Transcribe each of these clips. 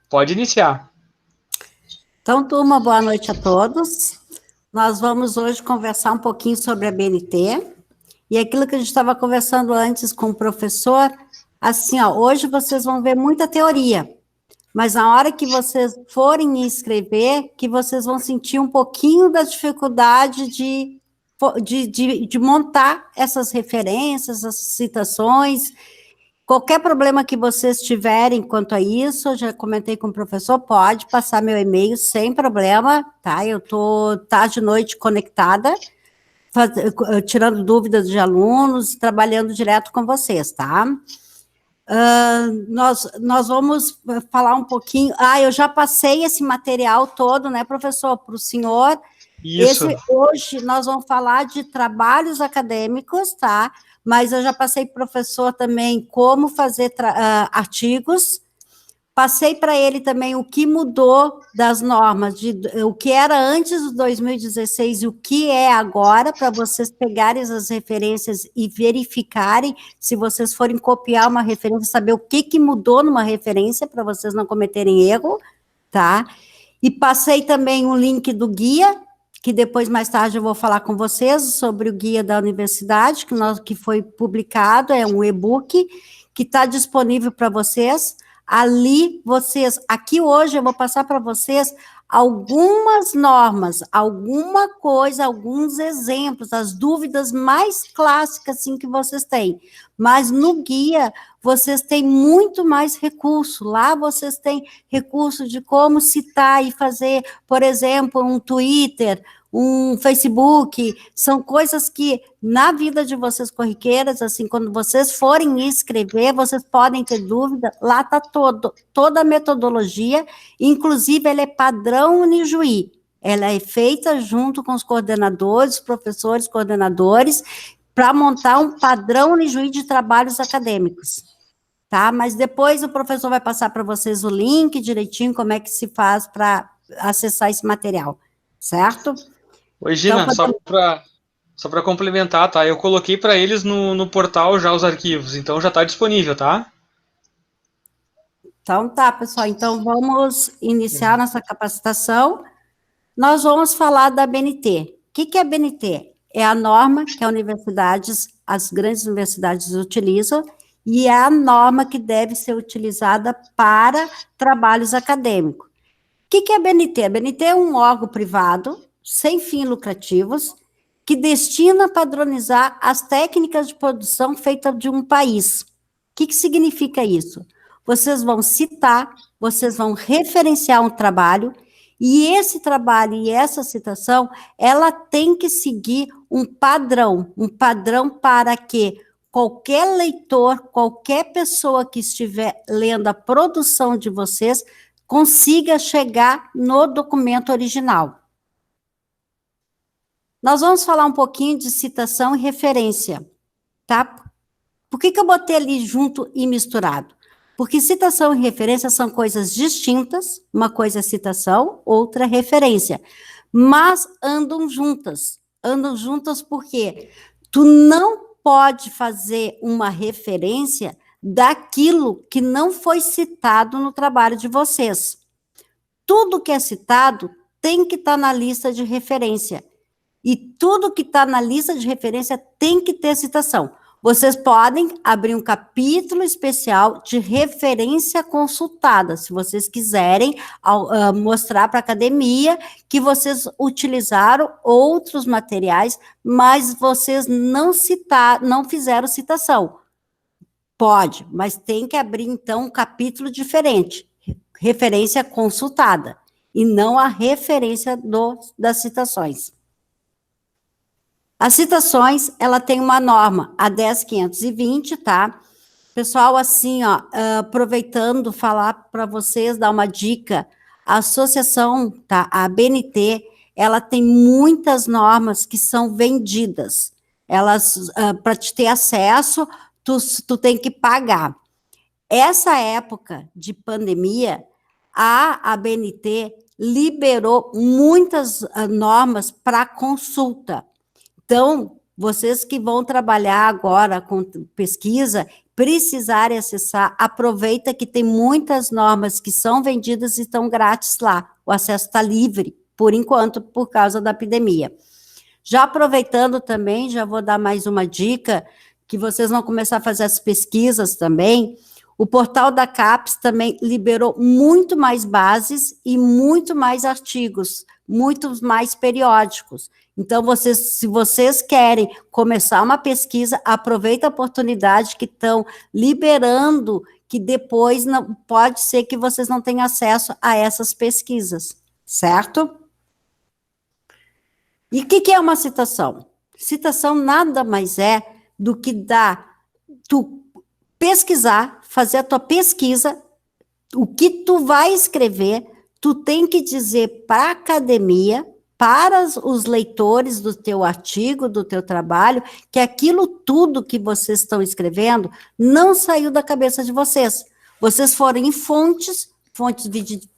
Pode iniciar. Então, turma, boa noite a todos. Nós vamos hoje conversar um pouquinho sobre a BNT. E aquilo que a gente estava conversando antes com o professor, assim, ó, hoje vocês vão ver muita teoria, mas na hora que vocês forem escrever, que vocês vão sentir um pouquinho da dificuldade de montar essas referências, essas citações. Qualquer problema que vocês tiverem quanto a isso, eu já comentei com o professor, pode passar meu e-mail sem problema, tá? Eu estou tarde e noite conectada, tirando dúvidas de alunos, trabalhando direto com vocês, tá? Nós vamos falar um pouquinho. Eu já passei esse material todo, né, professor, para o senhor. Isso. Hoje nós vamos falar de trabalhos acadêmicos, tá? Mas eu já passei para o professor também como fazer artigos. Passei para ele também o que mudou das normas, o que era antes de 2016 e o que é agora, para vocês pegarem as referências e verificarem, se vocês forem copiar uma referência, saber o que mudou numa referência, para vocês não cometerem erro, tá? E passei também um link do guia, que depois, mais tarde, eu vou falar com vocês sobre o guia da universidade, que foi publicado, é um e-book, que está disponível para vocês. Ali, aqui hoje eu vou passar para vocês algumas normas, alguma coisa, alguns exemplos, as dúvidas mais clássicas, assim, que vocês têm. Mas no guia, vocês têm muito mais recurso. Lá vocês têm recurso de como citar e fazer, por exemplo, um Twitter, um Facebook, são coisas que, na vida de vocês corriqueiras, assim, quando vocês forem escrever, vocês podem ter dúvida, lá está toda a metodologia, inclusive ela é padrão Unijuí, ela é feita junto com os coordenadores, professores, coordenadores, para montar um padrão Unijuí de trabalhos acadêmicos, tá? Mas depois o professor vai passar para vocês o link direitinho, como é que se faz para acessar esse material, certo? Oi, Gina, então, só para complementar, tá? Eu coloquei para eles no portal já os arquivos, então já está disponível, tá? Então tá, pessoal, então vamos iniciar nossa capacitação. Nós vamos falar da BNT. O que é a BNT? É a norma que as grandes universidades utilizam, e é a norma que deve ser utilizada para trabalhos acadêmicos. O que é a BNT? A BNT é um órgão privado, sem fins lucrativos, que destina a padronizar as técnicas de produção feitas de um país. O que significa isso? Vocês vão citar, vocês vão referenciar um trabalho, e esse trabalho e essa citação, ela tem que seguir um padrão para que qualquer leitor, qualquer pessoa que estiver lendo a produção de vocês, consiga chegar no documento original. Nós vamos falar um pouquinho de citação e referência, tá? Por que eu botei ali junto e misturado? Porque citação e referência são coisas distintas, uma coisa é citação, outra é referência, mas andam juntas porque tu não pode fazer uma referência daquilo que não foi citado no trabalho de vocês. Tudo que é citado tem que estar na lista de referência. E tudo que está na lista de referência tem que ter citação. Vocês podem abrir um capítulo especial de referência consultada, se vocês quiserem mostrar para a academia que vocês utilizaram outros materiais, mas vocês não fizeram citação. Pode, mas tem que abrir, então, um capítulo diferente, referência consultada, e não a referência das citações. As citações, ela tem uma norma, a 10.520, tá? Pessoal, assim, ó, aproveitando falar para vocês, dar uma dica, a associação, tá? A BNT, ela tem muitas normas que são vendidas. Elas, para te ter acesso, tu tem que pagar. Essa época de pandemia, a BNT liberou muitas normas para consulta. Então, vocês que vão trabalhar agora com pesquisa, precisarem acessar, aproveita que tem muitas normas que são vendidas e estão grátis lá. O acesso está livre, por enquanto, por causa da epidemia. Já aproveitando também, já vou dar mais uma dica, que vocês vão começar a fazer as pesquisas também. O portal da CAPES também liberou muito mais bases e muito mais artigos, muitos mais periódicos. Então, se vocês querem começar uma pesquisa, aproveita a oportunidade que estão liberando, que depois não, pode ser que vocês não tenham acesso a essas pesquisas, certo? E o que é uma citação? Citação nada mais é do que tu pesquisar, fazer a tua pesquisa, o que tu vai escrever, tu tem que dizer para a academia, para os leitores do teu artigo, do teu trabalho, que aquilo tudo que vocês estão escrevendo não saiu da cabeça de vocês. Vocês foram em fontes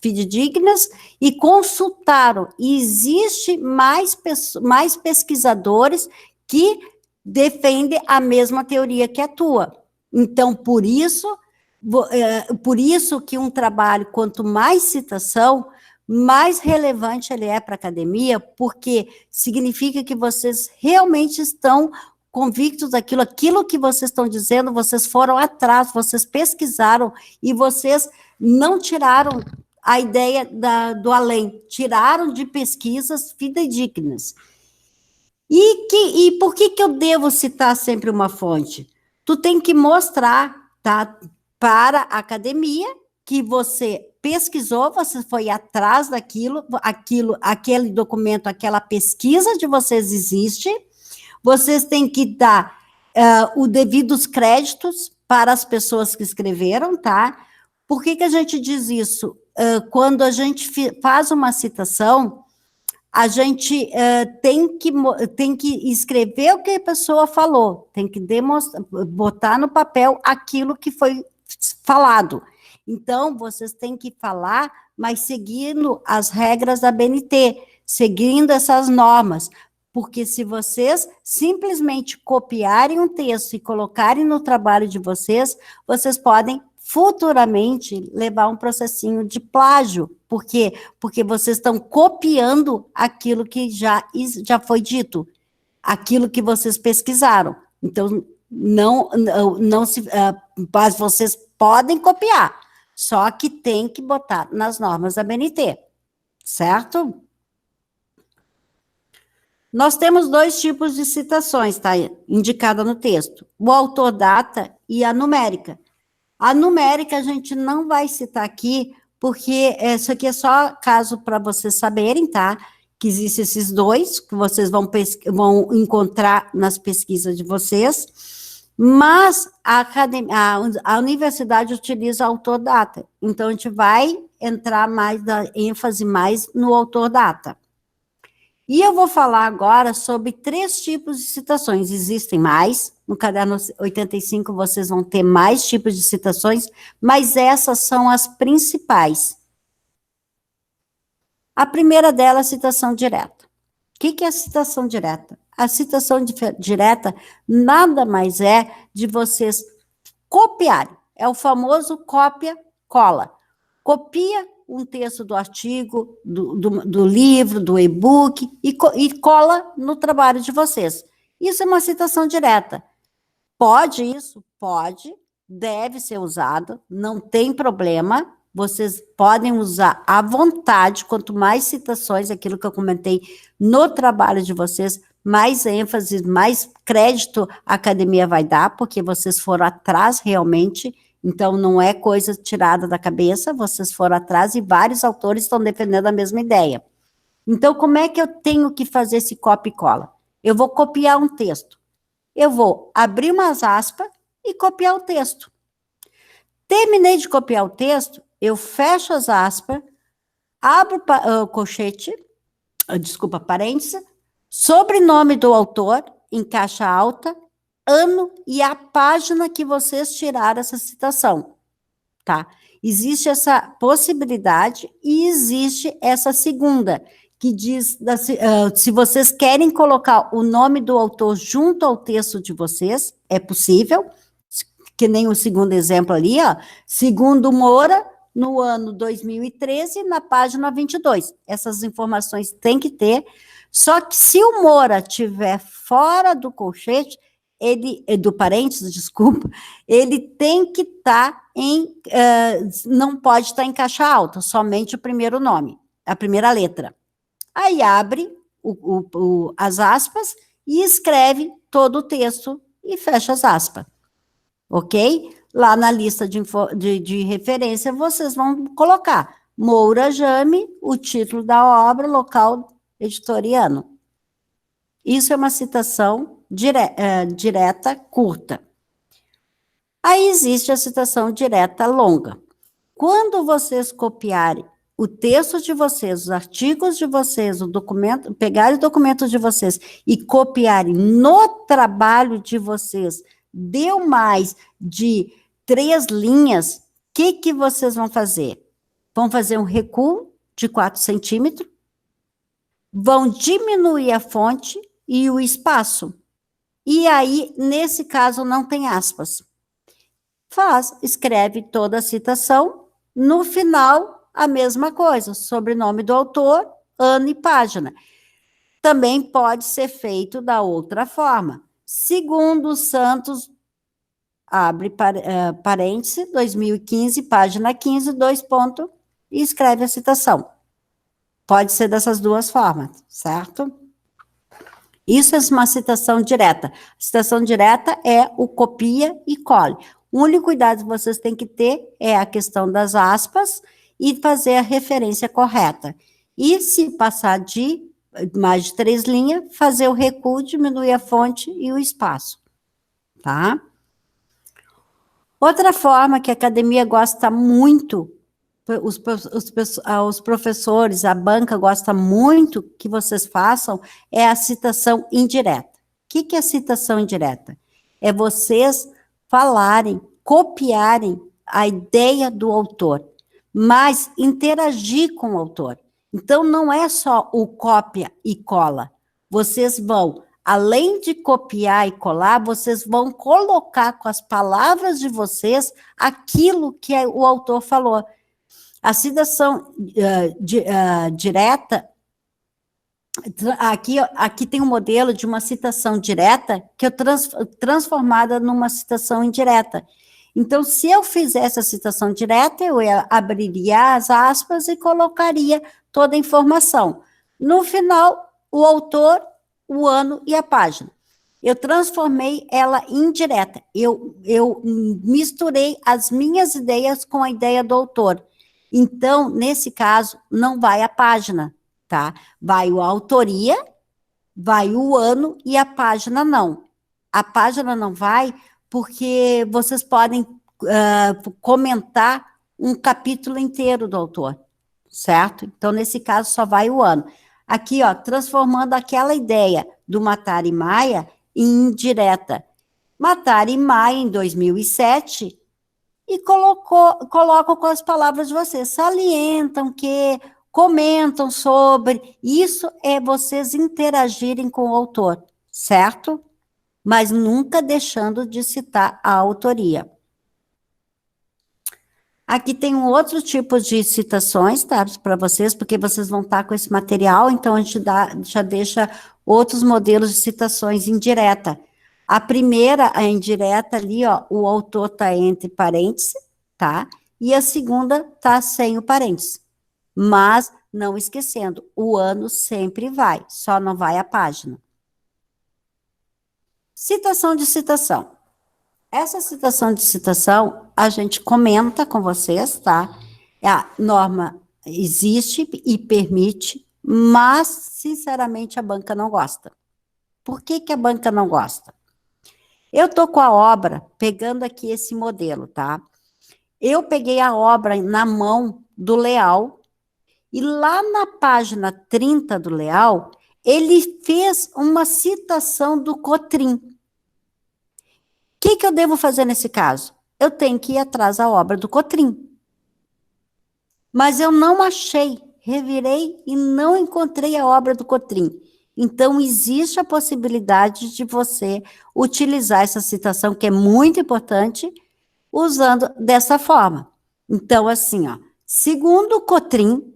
fidedignas e consultaram. E existe mais pesquisadores que defendem a mesma teoria que a tua. Então, por isso que um trabalho, quanto mais citação, mais relevante ele é para a academia, porque significa que vocês realmente estão convictos daquilo, aquilo que vocês estão dizendo, vocês foram atrás, vocês pesquisaram, e vocês não tiraram a ideia do além, tiraram de pesquisas fidedignas. E por que eu devo citar sempre uma fonte? Tu tem que mostrar, tá, para a academia que você pesquisou, você foi atrás daquilo, aquele documento, aquela pesquisa de vocês existe, vocês têm que dar os devidos créditos para as pessoas que escreveram, tá? Por que a gente diz isso? Quando a gente faz uma citação, a gente tem que escrever o que a pessoa falou, tem que botar no papel aquilo que foi falado. Então, vocês têm que falar, mas seguindo as regras da BNT, seguindo essas normas, porque se vocês simplesmente copiarem um texto e colocarem no trabalho de vocês, vocês podem futuramente levar um processinho de plágio. Por quê? Porque vocês estão copiando aquilo que já foi dito, aquilo que vocês pesquisaram. Então, mas vocês podem copiar, só que tem que botar nas normas da BNT, certo? Nós temos 2 tipos de citações, tá? Indicada no texto, o autor data e a numérica. A numérica a gente não vai citar aqui, porque isso aqui é só caso para vocês saberem, tá? Que existem esses 2, que vocês vão encontrar nas pesquisas de vocês, mas a universidade utiliza autor data, então a gente vai entrar mais, da ênfase mais no autor data. E eu vou falar agora sobre 3 tipos de citações, existem mais, no caderno 85 vocês vão ter mais tipos de citações, mas essas são as principais. A primeira delas é a citação direta. O que é a citação direta? A citação direta nada mais é de vocês copiarem, é o famoso cópia-cola. Copia um texto do artigo, do livro, do e-book, e cola no trabalho de vocês. Isso é uma citação direta. Pode isso? Pode, deve ser usado, não tem problema, vocês podem usar à vontade, quanto mais citações, aquilo que eu comentei no trabalho de vocês, mais ênfase, mais crédito a academia vai dar, porque vocês foram atrás realmente. Então, não é coisa tirada da cabeça, vocês foram atrás e vários autores estão defendendo a mesma ideia. Então, como é que eu tenho que fazer esse copia e cola? Eu vou copiar um texto. Eu vou abrir umas aspas e copiar o texto. Terminei de copiar o texto, eu fecho as aspas, abro o colchete, parênteses, sobrenome do autor, em caixa alta, ano e a página que vocês tiraram essa citação, tá? Existe essa possibilidade e existe essa segunda, que diz, se vocês querem colocar o nome do autor junto ao texto de vocês, é possível, que nem o segundo exemplo ali, ó, segundo Moura, no ano 2013, na página 22. Essas informações tem que ter, só que se o Moura estiver fora do colchete, do parênteses, desculpa, ele tem que estar não pode estar em caixa alta, somente o primeiro nome, a primeira letra. Aí abre as aspas e escreve todo o texto e fecha as aspas, ok? Lá na lista de referência, vocês vão colocar Moura Jame, o título da obra, local editoriano. Isso é uma citação direta curta. Aí existe a citação direta longa. Quando vocês copiarem o texto de vocês, os artigos de vocês, o documento, pegarem o documento de vocês e copiarem no trabalho de vocês, deu mais de 3 linhas, o que vocês vão fazer? Vão fazer um recuo de 4 centímetros, vão diminuir a fonte e o espaço. E aí, nesse caso, não tem aspas. Escreve toda a citação, no final, a mesma coisa, sobrenome do autor, ano e página. Também pode ser feito da outra forma. Segundo Santos, abre parêntese, 2015, página 15, 2 pontos, e escreve a citação. Pode ser dessas duas formas, certo? Isso é uma citação direta. A citação direta é o copia e cole. O único cuidado que vocês têm que ter é a questão das aspas e fazer a referência correta. E se passar de mais de 3 linhas, fazer o recuo, diminuir a fonte e o espaço, tá? Outra forma que a academia gosta muito, os professores, a banca gosta muito que vocês façam, é a citação indireta. O que é a citação indireta? É vocês falarem, copiarem a ideia do autor, mas interagir com o autor. Então, não é só o cópia e cola. Vocês vão, além de copiar e colar, vocês vão colocar com as palavras de vocês aquilo que o autor falou. A citação direta, aqui tem um modelo de uma citação direta que é transformada numa citação indireta. Então, se eu fizesse a citação direta, eu abriria as aspas e colocaria toda a informação. No final, o autor, o ano e a página. Eu transformei ela em direta. Eu misturei as minhas ideias com a ideia do autor. Então, nesse caso, não vai a página, tá? Vai a autoria, vai o ano e a página não. A página não vai porque vocês podem comentar um capítulo inteiro do autor, certo? Então, nesse caso, só vai o ano. Aqui, ó, transformando aquela ideia do Mattari Maia em indireta. Mattari Maia, em 2007, e colocam com as palavras de vocês, salientam que, comentam sobre, isso é vocês interagirem com o autor, certo? Mas nunca deixando de citar a autoria. Aqui tem um outro tipo de citações, tá, para vocês, porque vocês vão estar com esse material, então a gente já deixa outros modelos de citações indireta. A primeira, a indireta ali, ó, o autor está entre parênteses, tá? E a segunda está sem o parênteses. Mas, não esquecendo, o ano sempre vai, só não vai a página. Citação de citação. Essa citação de citação, a gente comenta com vocês, tá? A norma existe e permite, mas, sinceramente, a banca não gosta. Por que a banca não gosta? Eu estou com a obra, pegando aqui esse modelo, tá? Eu peguei a obra na mão do Leal, e lá na página 30 do Leal, ele fez uma citação do Cotrim. O que eu devo fazer nesse caso? Eu tenho que ir atrás da obra do Cotrim. Mas eu não achei, revirei e não encontrei a obra do Cotrim. Então, existe a possibilidade de você utilizar essa citação, que é muito importante, usando dessa forma. Então, assim, ó, segundo o Cotrim,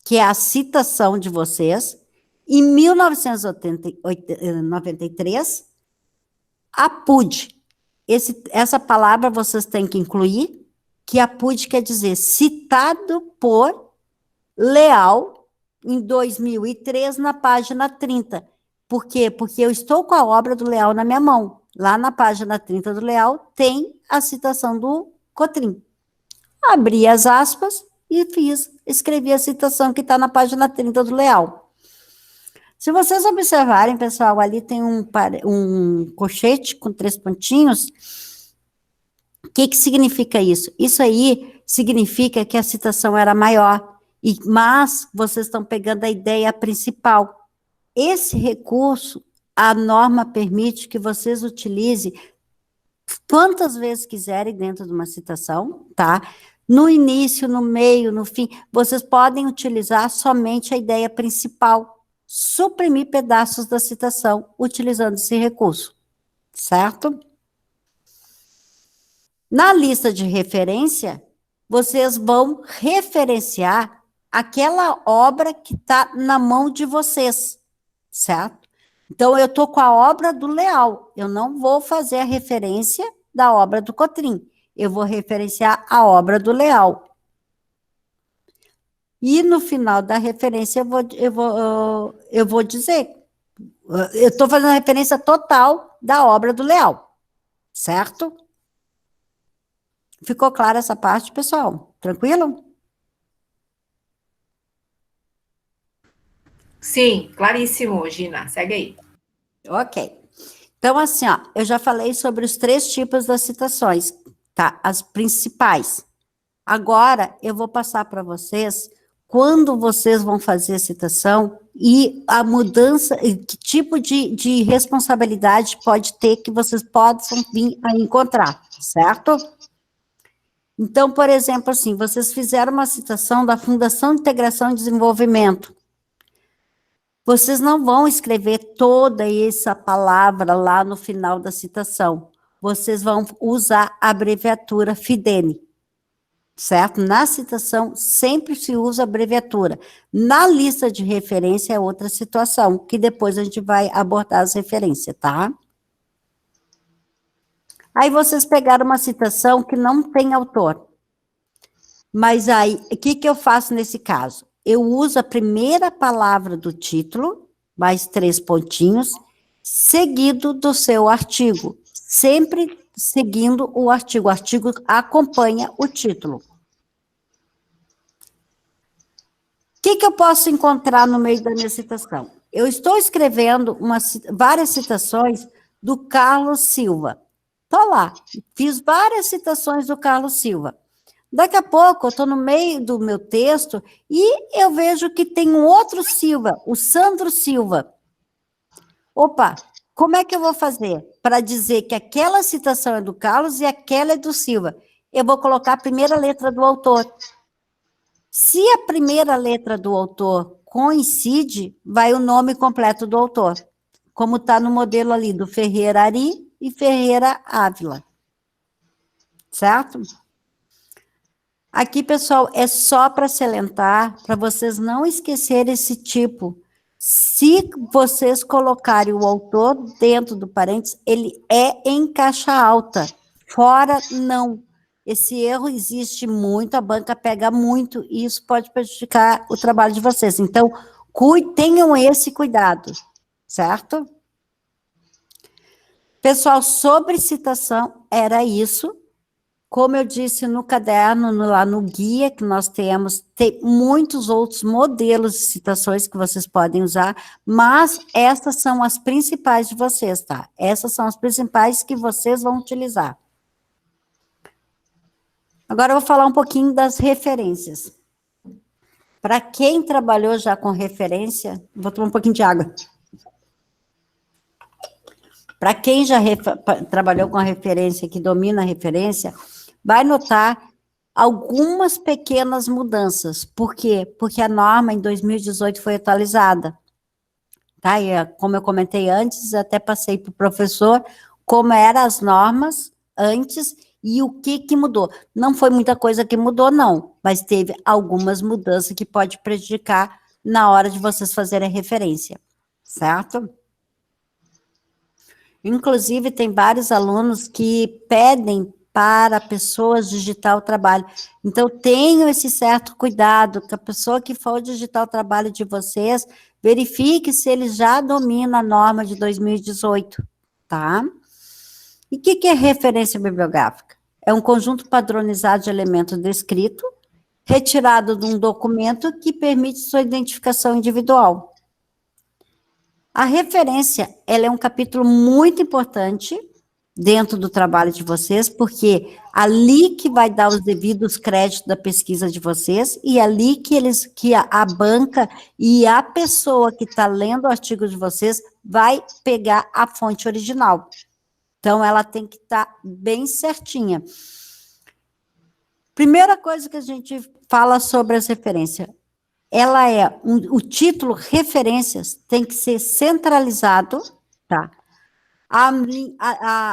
que é a citação de vocês, em 1993, a PUD, essa palavra vocês têm que incluir, que a PUD quer dizer citado por Leal, em 2003, na página 30. Por quê? Porque eu estou com a obra do Leal na minha mão. Lá na página 30 do Leal tem a citação do Cotrim. Abri as aspas e escrevi a citação que está na página 30 do Leal. Se vocês observarem, pessoal, ali tem um colchete com 3 pontinhos. O que significa isso? Isso aí significa que a citação era maior, mas vocês estão pegando a ideia principal. Esse recurso, a norma permite que vocês utilizem quantas vezes quiserem dentro de uma citação, tá? No início, no meio, no fim, vocês podem utilizar somente a ideia principal, suprimir pedaços da citação utilizando esse recurso, certo? Na lista de referência, vocês vão referenciar aquela obra que está na mão de vocês, certo? Então, eu estou com a obra do Leal, eu não vou fazer a referência da obra do Cotrim, eu vou referenciar a obra do Leal. E no final da referência eu vou dizer, eu estou fazendo a referência total da obra do Leal, certo? Ficou clara essa parte, pessoal? Tranquilo? Sim, claríssimo, Gina. Segue aí. Ok. Então, assim, ó, eu já falei sobre os 3 tipos das citações, tá? As principais. Agora, eu vou passar para vocês quando vocês vão fazer a citação e a mudança, que tipo de responsabilidade pode ter que vocês possam vir a encontrar, certo? Então, por exemplo, assim, vocês fizeram uma citação da Fundação de Integração e Desenvolvimento. Vocês não vão escrever toda essa palavra lá no final da citação. Vocês vão usar a abreviatura FIDENE. Certo? Na citação, sempre se usa abreviatura. Na lista de referência é outra situação, que depois a gente vai abordar as referências, tá? Aí vocês pegaram uma citação que não tem autor. Mas aí, o que eu faço nesse caso? Eu uso a primeira palavra do título, mais 3 pontinhos, seguido do seu artigo. Sempre seguindo o artigo. O artigo acompanha o título. O que eu posso encontrar no meio da minha citação? Eu estou escrevendo várias citações do Carlos Silva. Estou lá, fiz várias citações do Carlos Silva. Daqui a pouco, eu estou no meio do meu texto e eu vejo que tem um outro Silva, o Sandro Silva. Opa, como é que eu vou fazer para dizer que aquela citação é do Carlos e aquela é do Silva? Eu vou colocar a primeira letra do autor. Se a primeira letra do autor coincide, vai o nome completo do autor, como está no modelo ali do Ferreira Ari e Ferreira Ávila. Certo? Aqui, pessoal, é só para salientar, para vocês não esquecerem esse tipo. Se vocês colocarem o autor dentro do parênteses, ele é em caixa alta. Fora, não. Esse erro existe muito, a banca pega muito, e isso pode prejudicar o trabalho de vocês. Então, tenham esse cuidado, certo? Pessoal, sobre citação, era isso. Como eu disse no caderno, lá no guia que nós temos, tem muitos outros modelos de citações que vocês podem usar, mas essas são as principais de vocês, tá? Essas são as principais que vocês vão utilizar. Agora eu vou falar um pouquinho das referências. Para quem trabalhou já com referência, vou tomar um pouquinho de água. Para quem já trabalhou com a referência, que domina a referência, vai notar algumas pequenas mudanças. Por quê? Porque a norma em 2018 foi atualizada. Tá? E, como eu comentei antes, até passei para o professor como eram as normas antes E o que mudou? Não foi muita coisa que mudou, não, mas teve algumas mudanças que pode prejudicar na hora de vocês fazerem a referência, certo? Inclusive, tem vários alunos que pedem para a pessoa digitar o trabalho. Então, tenham esse certo cuidado, que a pessoa que for digitar o trabalho de vocês, verifique se ele já domina a norma de 2018, tá? E o que é referência bibliográfica? É um conjunto padronizado de elementos descrito, retirado de um documento que permite sua identificação individual. A referência, ela é um capítulo muito importante dentro do trabalho de vocês, porque ali que vai dar os devidos créditos da pesquisa de vocês, e ali que a banca e a pessoa que está lendo o artigo de vocês vai pegar a fonte original. Então, ela tem que estar bem certinha. Primeira coisa que a gente fala sobre as referências, ela o título referências tem que ser centralizado, tá?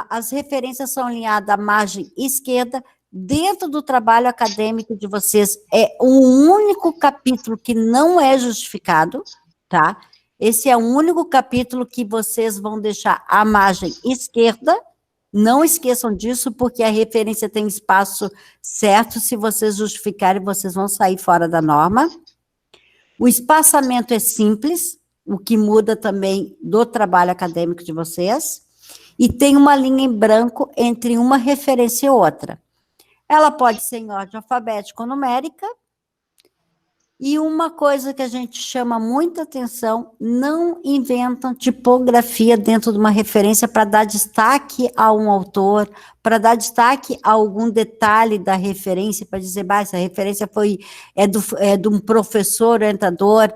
As referências são alinhadas à margem esquerda, dentro do trabalho acadêmico de vocês, é um único capítulo que não é justificado, tá? Esse é o único capítulo que vocês vão deixar à margem esquerda. Não esqueçam disso, porque a referência tem espaço certo. Se vocês justificarem, vocês vão sair fora da norma. O espaçamento é simples, o que muda também do trabalho acadêmico de vocês. E tem uma linha em branco entre uma referência e outra. Ela pode ser em ordem alfabética ou numérica. E uma coisa que a gente chama muita atenção, não inventam tipografia dentro de uma referência para dar destaque a um autor, para dar destaque a algum detalhe da referência, para dizer, essa referência é de um professor orientador,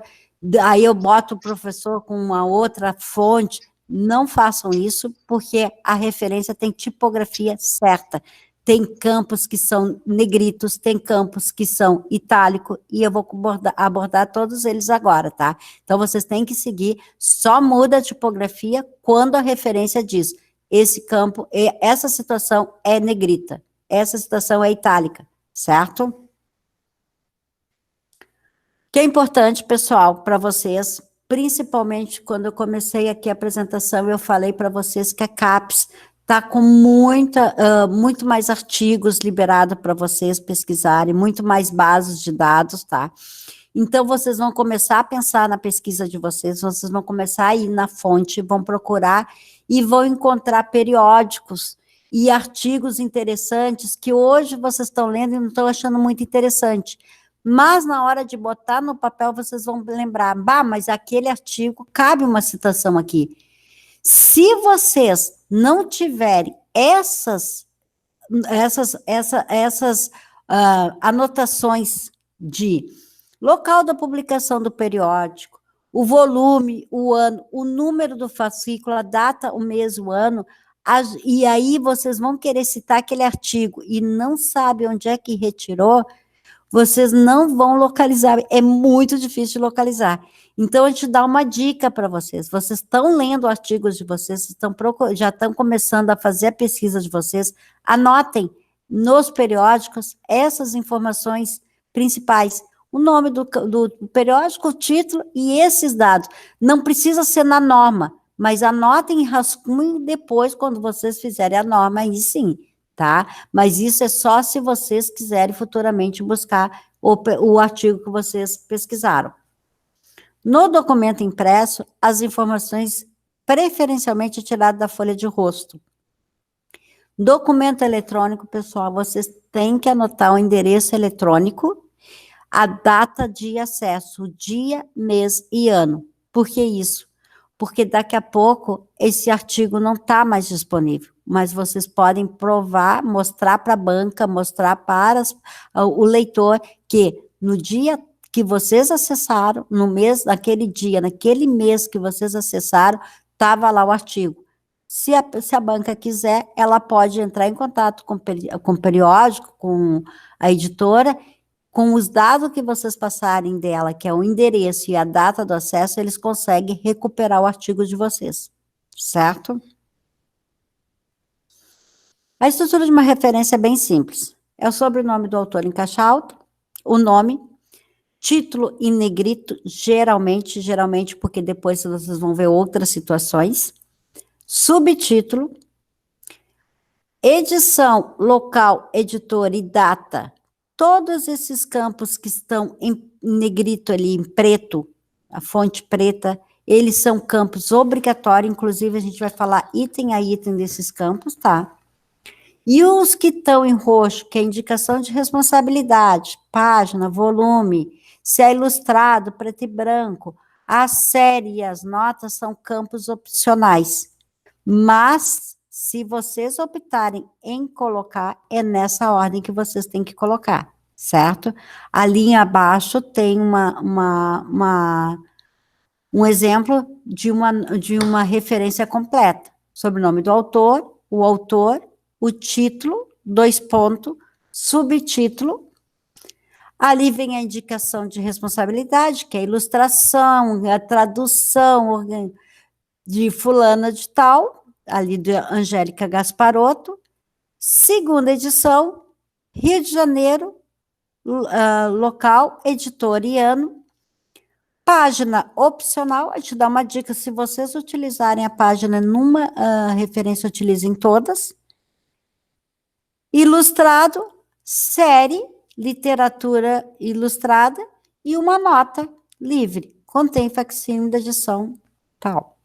aí eu boto o professor com uma outra fonte. Não façam isso, porque a referência tem tipografia certa. Tem campos que são negritos, tem campos que são itálico, e eu vou abordar todos eles agora, tá? Então, vocês têm que seguir, só muda a tipografia quando a referência diz, esse campo, essa situação é negrita, essa situação é itálica, certo? O que é importante, pessoal, para vocês, principalmente quando eu comecei aqui a apresentação, eu falei para vocês que a CAPES está com muito mais artigos liberados para vocês pesquisarem, muito mais bases de dados, tá? Então, vocês vão começar a pensar na pesquisa de vocês vão começar a ir na fonte, vão procurar e vão encontrar periódicos e artigos interessantes que hoje vocês estão lendo e não estão achando muito interessante. Mas, na hora de botar no papel, vocês vão lembrar, mas aquele artigo, cabe uma citação aqui. Se vocês não tiverem essas anotações de local da publicação do periódico, o volume, o ano, o número do fascículo, a data, o mês, o ano, e aí vocês vão querer citar aquele artigo e não sabe onde é que retirou, vocês não vão localizar, é muito difícil de localizar. Então, a gente dá uma dica para vocês. Vocês estão lendo artigos de vocês, já estão começando a fazer a pesquisa de vocês, anotem nos periódicos essas informações principais. O nome do periódico, o título e esses dados. Não precisa ser na norma, mas anotem em rascunho depois, quando vocês fizerem a norma, aí sim, tá? Mas isso é só se vocês quiserem futuramente buscar o artigo que vocês pesquisaram. No documento impresso, as informações preferencialmente tiradas da folha de rosto. Documento eletrônico, pessoal, vocês têm que anotar o endereço eletrônico, a data de acesso, dia, mês e ano. Por que isso? Porque daqui a pouco esse artigo não está mais disponível, mas vocês podem provar, mostrar para a banca, mostrar para o leitor que no dia que vocês acessaram, naquele dia, naquele mês que vocês acessaram, estava lá o artigo. Se a banca quiser, ela pode entrar em contato com o periódico, com a editora, com os dados que vocês passarem dela, que é o endereço e a data do acesso, eles conseguem recuperar o artigo de vocês, certo? A estrutura de uma referência é bem simples. É o sobrenome do autor em caixa alta, o nome, título em negrito, geralmente, porque depois vocês vão ver outras situações, subtítulo, edição, local, editor e data. Todos esses campos que estão em negrito ali, em preto, a fonte preta, eles são campos obrigatórios, inclusive a gente vai falar item a item desses campos, tá? E os que estão em roxo, que é indicação de responsabilidade, página, volume, se é ilustrado, preto e branco, a série e as notas são campos opcionais. Mas, se vocês optarem em colocar, é nessa ordem que vocês têm que colocar, certo? A linha abaixo tem um exemplo de uma referência completa. Sobrenome do autor, o título, 2 pontos, subtítulo. Ali vem a indicação de responsabilidade, que é a ilustração, a tradução de fulana de tal, ali de Angélica Gasparotto. Segunda edição, Rio de Janeiro, local, editor e ano. Página opcional, a gente dá uma dica, se vocês utilizarem a página numa referência, utilizem todas. Ilustrado, série, literatura ilustrada e uma nota livre, contém facsímile da edição tal.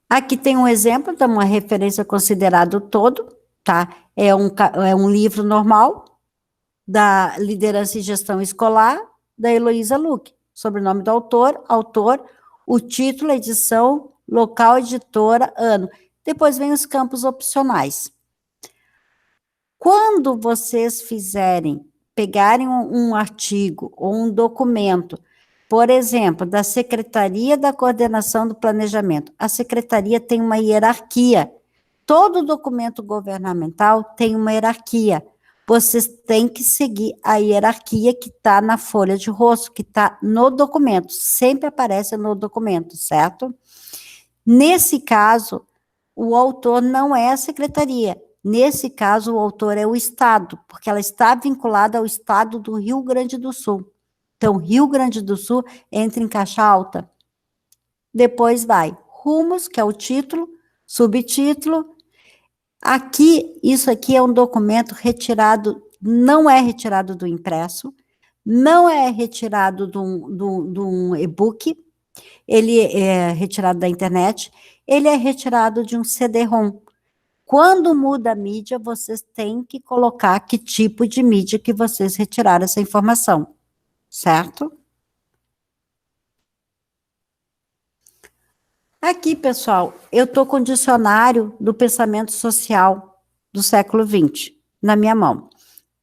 Aqui tem um exemplo de uma referência considerado todo, tá? É um livro normal da liderança e gestão escolar, da Heloísa Luque, sobrenome do autor, o título, edição, local, editora, ano. Depois vem os campos opcionais. Quando vocês pegarem um artigo ou um documento, por exemplo, da Secretaria da Coordenação do Planejamento, a secretaria tem uma hierarquia. Todo documento governamental tem uma hierarquia. Vocês têm que seguir a hierarquia que está na folha de rosto, que está no documento, sempre aparece no documento, certo? Nesse caso, o autor não é a secretaria, nesse caso o autor é o Estado, porque ela está vinculada ao Estado do Rio Grande do Sul. Então, Rio Grande do Sul entra em caixa alta. Depois vai rumos, que é o título, subtítulo. Aqui, isso aqui é um documento retirado, não é retirado do impresso, não é retirado de um e-book, ele é retirado da internet, ele é retirado de um CD-ROM. Quando muda a mídia, vocês têm que colocar que tipo de mídia que vocês retiraram essa informação, certo? Aqui, pessoal, eu estou com o dicionário do pensamento social do século XX na minha mão.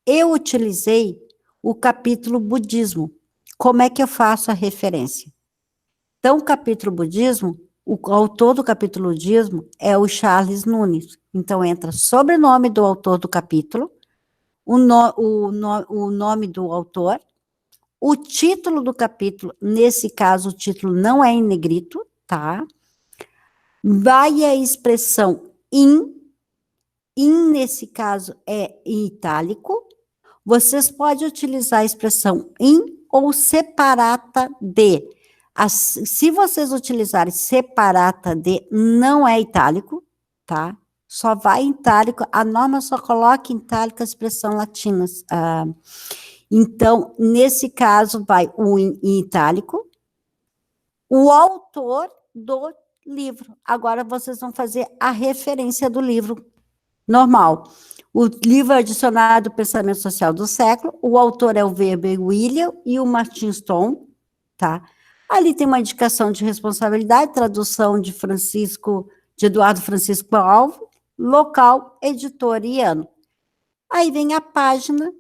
Eu utilizei o capítulo budismo. Como é que eu faço a referência? Então, o capítulo budismo, o autor do capítulo budismo é o Charles Nunes. Então, entra sobrenome do autor do capítulo, o nome do autor, o título do capítulo, nesse caso, o título não é em negrito, tá? Vai a expressão nesse caso é em itálico. Vocês podem utilizar a expressão ou separata de. Se vocês utilizarem separata de, não é itálico, tá? Só vai em itálico, a norma só coloca em itálico a expressão latina. Então, nesse caso, vai o em itálico, o autor do livro. Agora, vocês vão fazer a referência do livro normal. O livro é Dicionário do Pensamento Social do Século, o autor é o Weber William e o Martin Stone, tá? Ali tem uma indicação de responsabilidade, tradução de Eduardo Francisco Alves, local, editor e ano. Aí vem a página.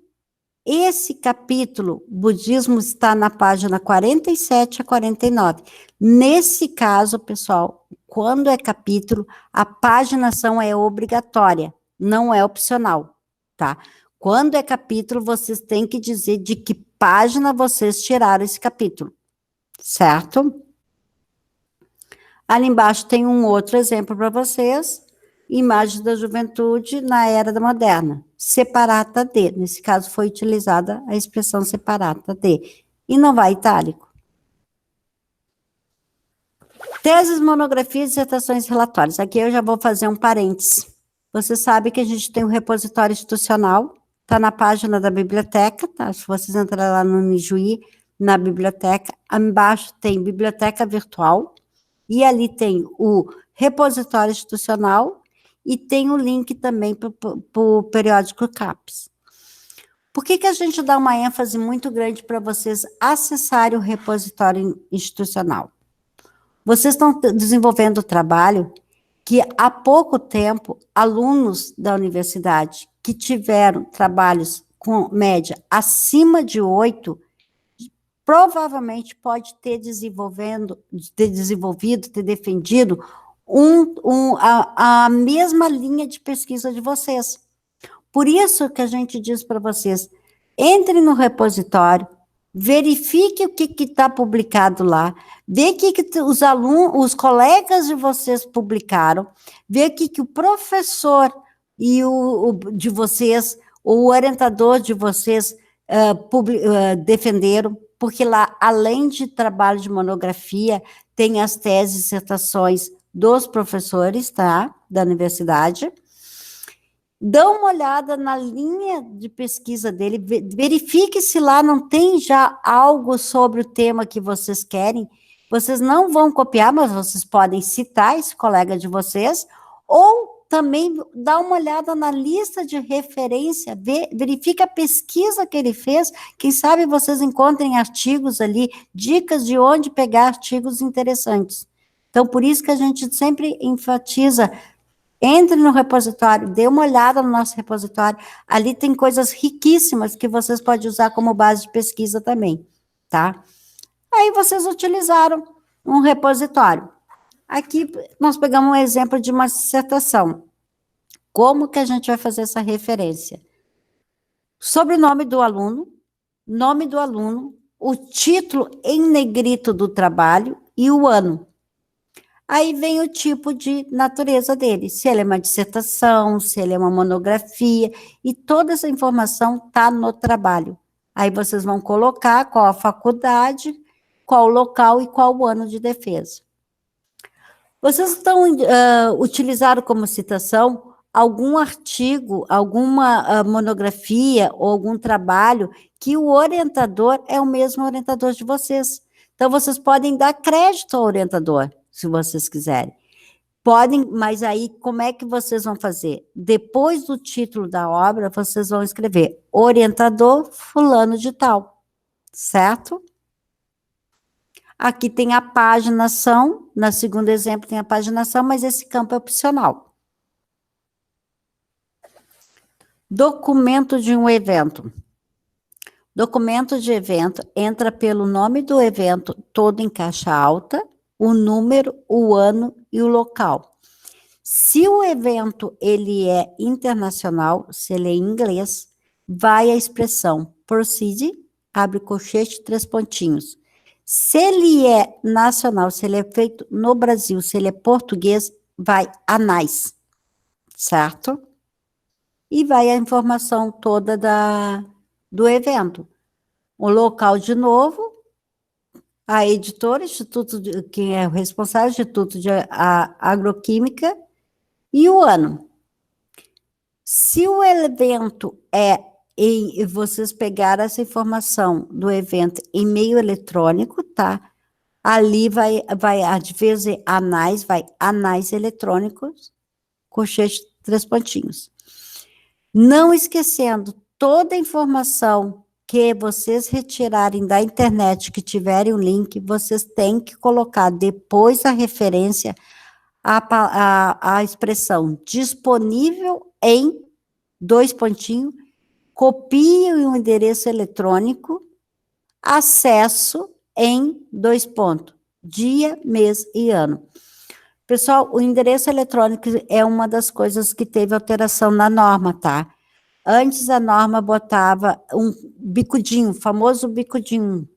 Esse capítulo, budismo, está na página 47 a 49. Nesse caso, pessoal, quando é capítulo, a paginação é obrigatória, não é opcional, tá? Quando é capítulo, vocês têm que dizer de que página vocês tiraram esse capítulo, certo? Ali embaixo tem um outro exemplo para vocês. Imagem da juventude na era da moderna, separata de, nesse caso foi utilizada a expressão separata de, e não vai itálico. Teses, monografias, dissertações e relatórios. Aqui eu já vou fazer um parênteses. Você sabe que a gente tem um repositório institucional, está na página da biblioteca, tá? Se vocês entrarem lá no Nijuí, na biblioteca, embaixo tem biblioteca virtual, e ali tem o repositório institucional, e tem o link também para o periódico CAPES. Por que a gente dá uma ênfase muito grande para vocês acessarem o repositório institucional? Vocês estão desenvolvendo o trabalho que há pouco tempo, alunos da universidade que tiveram trabalhos com média acima de 8, provavelmente pode ter desenvolvido, ter defendido a mesma linha de pesquisa de vocês. Por isso que a gente diz para vocês, entre no repositório, verifique o que está publicado lá, vê o que os alunos, os colegas de vocês publicaram, vê o que o professor e de vocês, o orientador de vocês defenderam, porque lá, além de trabalho de monografia, tem as teses e dissertações dos professores, tá? Da universidade. Dá uma olhada na linha de pesquisa dele, verifique se lá não tem já algo sobre o tema que vocês querem. Vocês não vão copiar, mas vocês podem citar esse colega de vocês, ou também dá uma olhada na lista de referência, verifica a pesquisa que ele fez, quem sabe vocês encontrem artigos ali, dicas de onde pegar artigos interessantes. Então, por isso que a gente sempre enfatiza, entre no repositório, dê uma olhada no nosso repositório, ali tem coisas riquíssimas que vocês podem usar como base de pesquisa também, tá? Aí vocês utilizaram um repositório. Aqui nós pegamos um exemplo de uma dissertação. Como que a gente vai fazer essa referência? Sobrenome do aluno, nome do aluno, o título em negrito do trabalho e o ano. Aí vem o tipo de natureza dele, se ele é uma dissertação, se ele é uma monografia, e toda essa informação está no trabalho. Aí vocês vão colocar qual a faculdade, qual o local e qual o ano de defesa. Vocês estão utilizaram como citação algum artigo, alguma monografia ou algum trabalho que o orientador é o mesmo orientador de vocês. Então, vocês podem dar crédito ao orientador, se vocês quiserem. Podem, mas aí como é que vocês vão fazer? Depois do título da obra, vocês vão escrever orientador fulano de tal, certo? Aqui tem a paginação, no segundo exemplo tem a paginação, mas esse campo é opcional. Documento de um evento. Documento de evento entra pelo nome do evento, todo em caixa alta, o número, o ano e o local. Se o evento ele é internacional, se ele é em inglês, vai a expressão proceed, abre colchete, 3 pontinhos. Se ele é nacional, se ele é feito no Brasil, se ele é português, vai anais, certo? E vai a informação toda do evento. O local de novo, a editora, quem é o responsável, Instituto de Agroquímica, e o ano. Se o evento vocês pegaram essa informação do evento em meio eletrônico, tá? Ali vai às vezes anais eletrônicos, colchete, 3 pontinhos. Não esquecendo, toda a informação que vocês retirarem da internet, que tiverem o link, vocês têm que colocar depois a referência, a expressão disponível em 2 pontinhos, copie o endereço eletrônico, acesso em 2 pontos, dia, mês e ano. Pessoal, o endereço eletrônico é uma das coisas que teve alteração na norma, tá? Antes a norma botava um bicudinho, famoso bicudinho,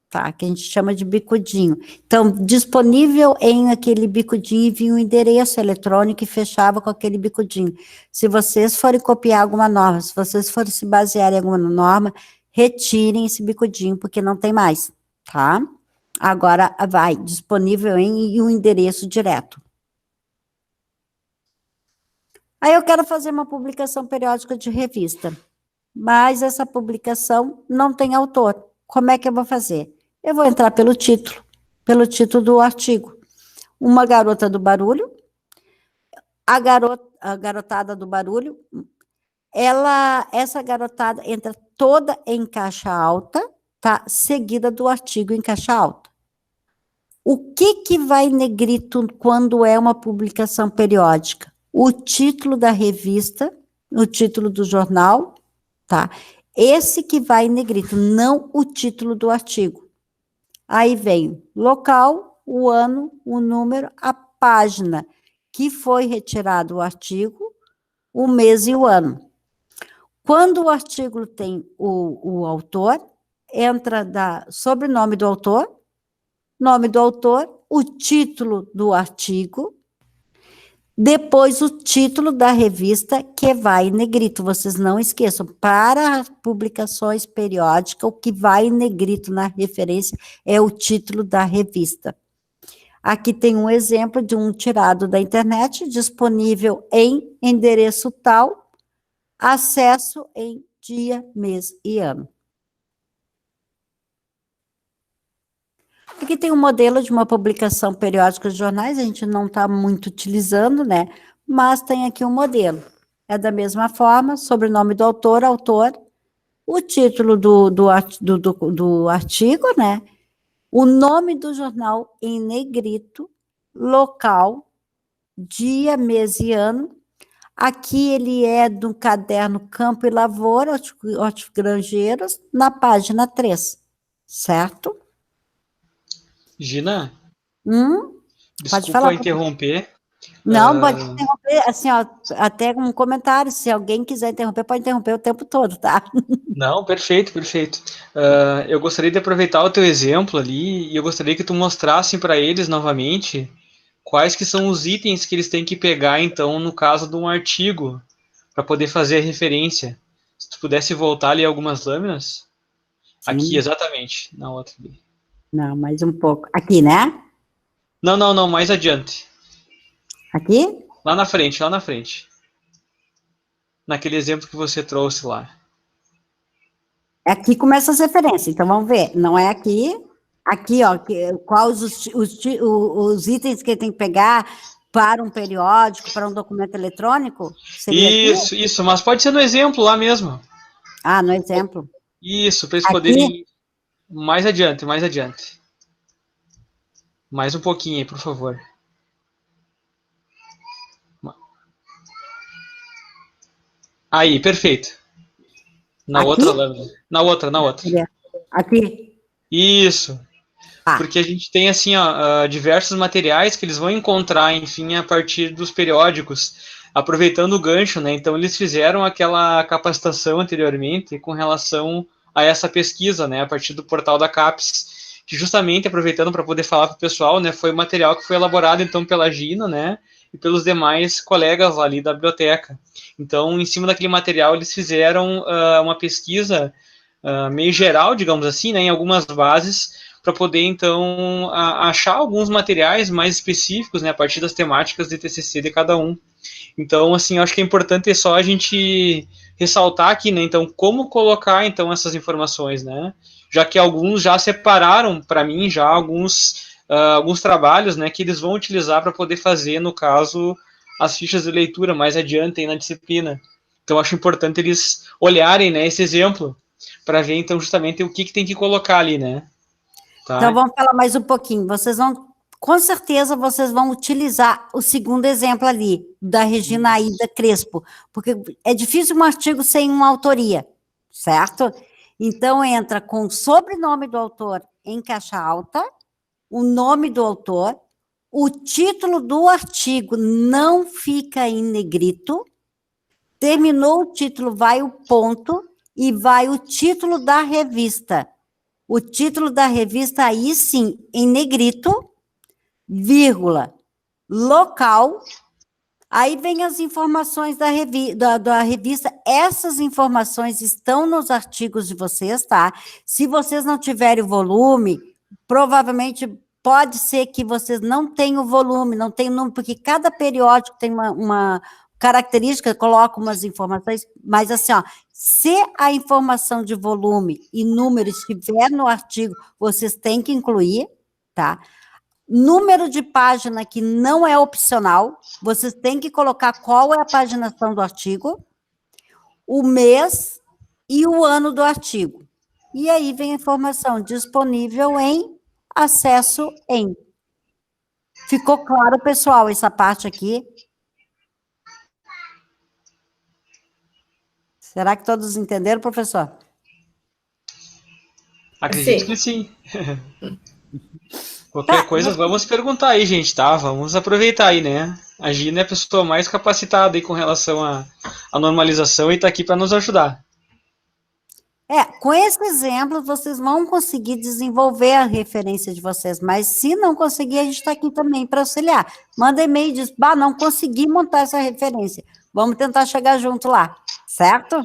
tá? Que a gente chama de bicudinho. Então, disponível em aquele bicudinho vinha um endereço eletrônico e fechava com aquele bicudinho. Se vocês forem copiar alguma norma, se vocês forem se basear em alguma norma, retirem esse bicudinho, porque não tem mais, tá? Agora vai, disponível em um endereço direto. Aí eu quero fazer uma publicação periódica de revista, mas essa publicação não tem autor. Como é que eu vou fazer? Eu vou entrar pelo título do artigo. Uma garota do barulho, a garotada do barulho, essa garotada entra toda em caixa alta, tá? Seguida do artigo em caixa alta. O que vai em negrito quando é uma publicação periódica? O título da revista, o título do jornal, tá? Esse que vai em negrito, não o título do artigo. Aí vem local, o ano, o número, a página que foi retirado o artigo, o mês e o ano. Quando o artigo tem o autor, entra sobrenome do autor, nome do autor, o título do artigo, depois o título da revista, que vai em negrito. Vocês não esqueçam, para publicações periódicas, o que vai em negrito na referência é o título da revista. Aqui tem um exemplo de um tirado da internet, disponível em endereço tal, acesso em dia, mês e ano. Aqui tem um modelo de uma publicação periódica de jornais, a gente não está muito utilizando, né? Mas tem aqui um modelo. É da mesma forma, sobrenome do autor, o título do artigo, né? O nome do jornal em negrito, local, dia, mês e ano. Aqui ele é do caderno Campo e Lavoura, Hortigranjeiros, na página 3, certo? Gina, Pode desculpa falar. interromper. Não, pode interromper, assim, ó, até um comentário, se alguém quiser interromper, pode interromper o tempo todo, tá? Não, perfeito, perfeito. Eu gostaria de aproveitar o teu exemplo ali e eu gostaria que tu mostrasse para eles novamente quais que são os itens que eles têm que pegar, então, no caso de um artigo, para poder fazer a referência. Se tu pudesse voltar ali algumas lâminas. Sim. Aqui, exatamente, na outra ali. Não, mais um pouco. Aqui, né? Não, mais adiante. Aqui? Lá na frente, lá na frente. Naquele exemplo que você trouxe lá. Aqui começa as referências, então vamos ver. Não é aqui. Aqui, ó, quais os itens que ele tem que pegar para um periódico, para um documento eletrônico? Seria Isso, mas pode ser no exemplo lá mesmo. Ah, no exemplo. Isso, para eles aqui? poderem... Mais adiante, mais adiante. Mais um pouquinho aí, por favor. Aí, perfeito. Na aqui? outra lâmina. Na outra. Aqui. Isso. Porque a gente tem, assim, ó, diversos materiais que eles vão encontrar, enfim, a partir dos periódicos, aproveitando o gancho, né? Então, eles fizeram aquela capacitação anteriormente com relação a essa pesquisa, né? A partir do portal da CAPES, que justamente, aproveitando para poder falar para o pessoal, né? Foi um material que foi elaborado, então, pela Gina, né? E pelos demais colegas ali da biblioteca. Então, em cima daquele material, eles fizeram uma pesquisa meio geral, digamos assim, né? Em algumas bases, para poder, então, achar alguns materiais mais específicos, né, a partir das temáticas de TCC de cada um. Então, assim, eu acho que é importante só a gente ressaltar aqui, né, então, como colocar, então, essas informações, né, já que alguns já separaram, para mim, já alguns trabalhos, né, que eles vão utilizar para poder fazer, no caso, as fichas de leitura mais adiante aí na disciplina. Então, eu acho importante eles olharem, né, esse exemplo, para ver, então, justamente o que tem que colocar ali, né. Tá. Então, vamos falar mais um pouquinho. Com certeza, vocês vão utilizar o segundo exemplo ali, da Regina Aida Crespo, porque é difícil um artigo sem uma autoria, certo? Então, entra com o sobrenome do autor em caixa alta, o nome do autor, o título do artigo não fica em negrito, terminou o título, vai o ponto e vai o título da revista. O título da revista, aí sim, em negrito, vírgula, local. Aí vem as informações da revista. Essas informações estão nos artigos de vocês, tá? Se vocês não tiverem o volume, provavelmente pode ser que vocês não tenham o volume, não tenham o número, porque cada periódico tem uma característica, coloca umas informações, mas assim, ó, se a informação de volume e número estiver no artigo, vocês têm que incluir, tá? Número de página que não é opcional, vocês têm que colocar qual é a paginação do artigo, o mês e o ano do artigo. E aí vem a informação disponível em, acesso em. Ficou claro, pessoal, essa parte aqui? Será que todos entenderam, professor? Acredito que sim. Qualquer coisa, vamos perguntar aí, gente, tá? Vamos aproveitar aí, né? A Gina é a pessoa mais capacitada aí com relação à normalização e está aqui para nos ajudar. Com esse exemplo, vocês vão conseguir desenvolver a referência de vocês, mas se não conseguir, a gente está aqui também para auxiliar. Manda e-mail e diz, não consegui montar essa referência. Vamos tentar chegar junto lá, certo?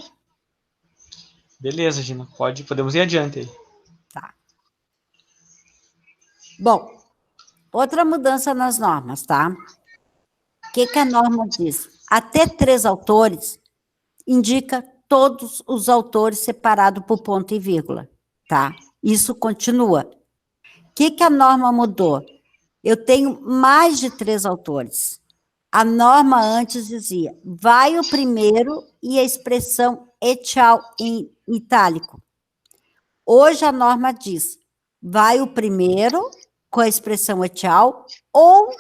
Beleza, Gina, podemos ir adiante aí. Tá. Bom, outra mudança nas normas, tá? O que a norma diz? Até 3 autores indica todos os autores separados por ponto e vírgula, tá? Isso continua. O que a norma mudou? Eu tenho mais de 3 autores. A norma antes dizia, vai o primeiro e a expressão et al. Em itálico. Hoje a norma diz, vai o primeiro com a expressão et al. Ou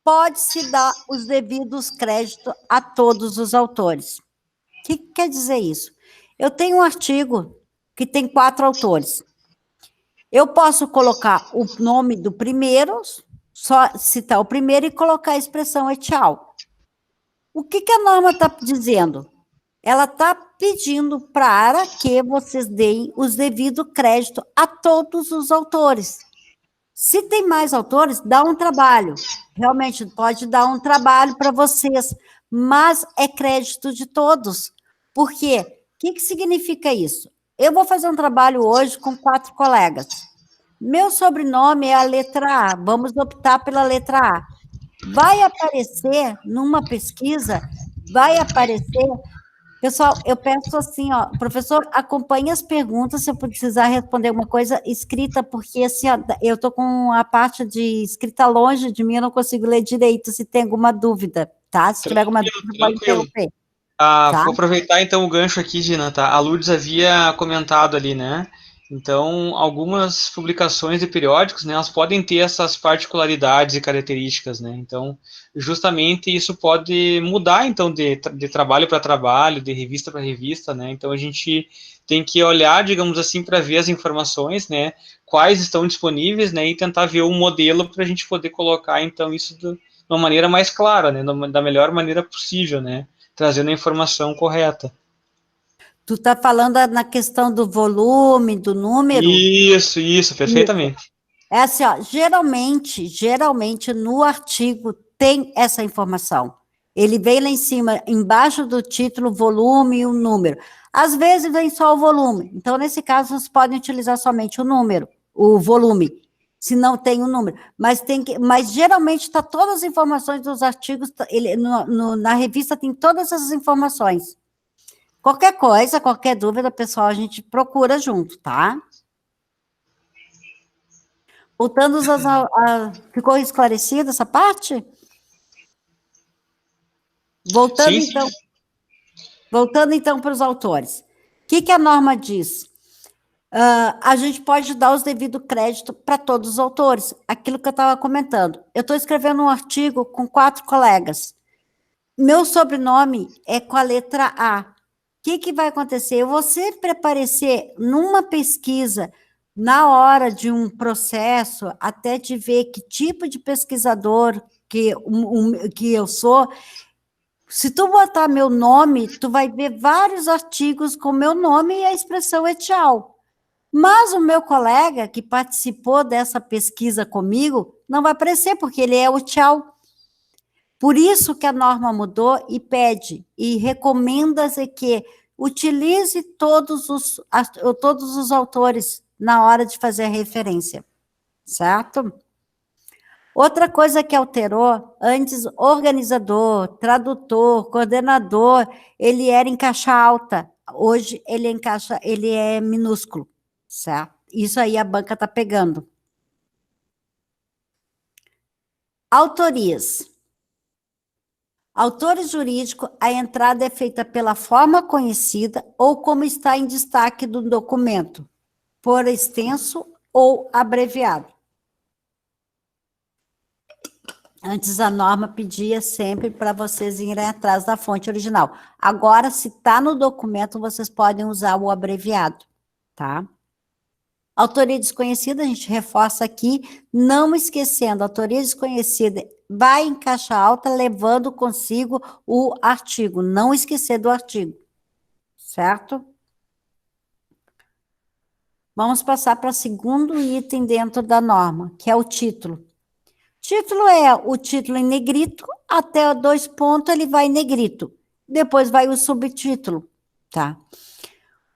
pode-se dar os devidos créditos a todos os autores. O que quer dizer isso? Eu tenho um artigo que tem 4 autores. Eu posso colocar o nome do primeiro, só citar o primeiro e colocar a expressão et al. O que a norma está dizendo? Ela está pedindo para que vocês deem os devidos créditos a todos os autores. Se tem mais autores, dá um trabalho. Realmente pode dar um trabalho para vocês, mas é crédito de todos. Por quê? O que significa isso? Eu vou fazer um trabalho hoje com 4 colegas. Meu sobrenome é a letra A. Vamos optar pela letra A. Vai aparecer numa pesquisa, vai aparecer... Pessoal, eu peço assim, ó, professor, acompanhe as perguntas, se eu precisar responder alguma coisa escrita, porque assim, ó, eu estou com a parte de escrita longe de mim, eu não consigo ler direito, se tem alguma dúvida, tá? Se tiver alguma dúvida, pode interromper. Tá? Vou aproveitar então o gancho aqui, Gina, tá? A Lourdes havia comentado ali, né? Então, algumas publicações de periódicos, né, elas podem ter essas particularidades e características, né? Então, justamente isso pode mudar, então, de trabalho para trabalho, de revista para revista, né? Então, a gente tem que olhar, digamos assim, para ver as informações, né? Quais estão disponíveis, né? E tentar ver um modelo para a gente poder colocar, então, isso de uma maneira mais clara, né? Da melhor maneira possível, né? Trazendo a informação correta. Tu está falando na questão do volume, do número? Isso, perfeitamente. Isso. É assim, ó, geralmente no artigo tem essa informação. Ele vem lá em cima, embaixo do título, volume e o número. Às vezes vem só o volume. Então, nesse caso, vocês podem utilizar somente o número, o volume, se não tem o número. Mas geralmente está todas as informações dos artigos, na revista tem todas essas informações. Qualquer coisa, qualquer dúvida, pessoal, a gente procura junto, tá? Voltando ficou esclarecida essa parte? Voltando então para os autores. O que a norma diz? A gente pode dar os devidos créditos para todos os autores, aquilo que eu estava comentando. Eu estou escrevendo um artigo com 4 colegas. Meu sobrenome é com a letra A. O que vai acontecer? Eu vou sempre aparecer numa pesquisa, na hora de um processo, até de ver que tipo de pesquisador que eu sou. Se tu botar meu nome, tu vai ver vários artigos com meu nome e a expressão et al. Mas o meu colega que participou dessa pesquisa comigo não vai aparecer, porque ele é o tchau. Por isso que a norma mudou e pede, e recomenda-se que utilize todos os autores na hora de fazer a referência, certo? Outra coisa que alterou, antes organizador, tradutor, coordenador, ele era em caixa alta, hoje ele é minúsculo, certo? Isso aí a banca está pegando. Autorias. Autores jurídicos, a entrada é feita pela forma conhecida ou como está em destaque do documento, por extenso ou abreviado. Antes a norma pedia sempre para vocês irem atrás da fonte original. Agora, se está no documento, vocês podem usar o abreviado, tá? Autoria desconhecida, a gente reforça aqui, não esquecendo, autoria desconhecida vai em caixa alta, levando consigo o artigo, não esquecer do artigo, certo? Vamos passar para o segundo item dentro da norma, que é o título. Título é o título em negrito, até 2 pontos ele vai em negrito, depois vai o subtítulo, tá?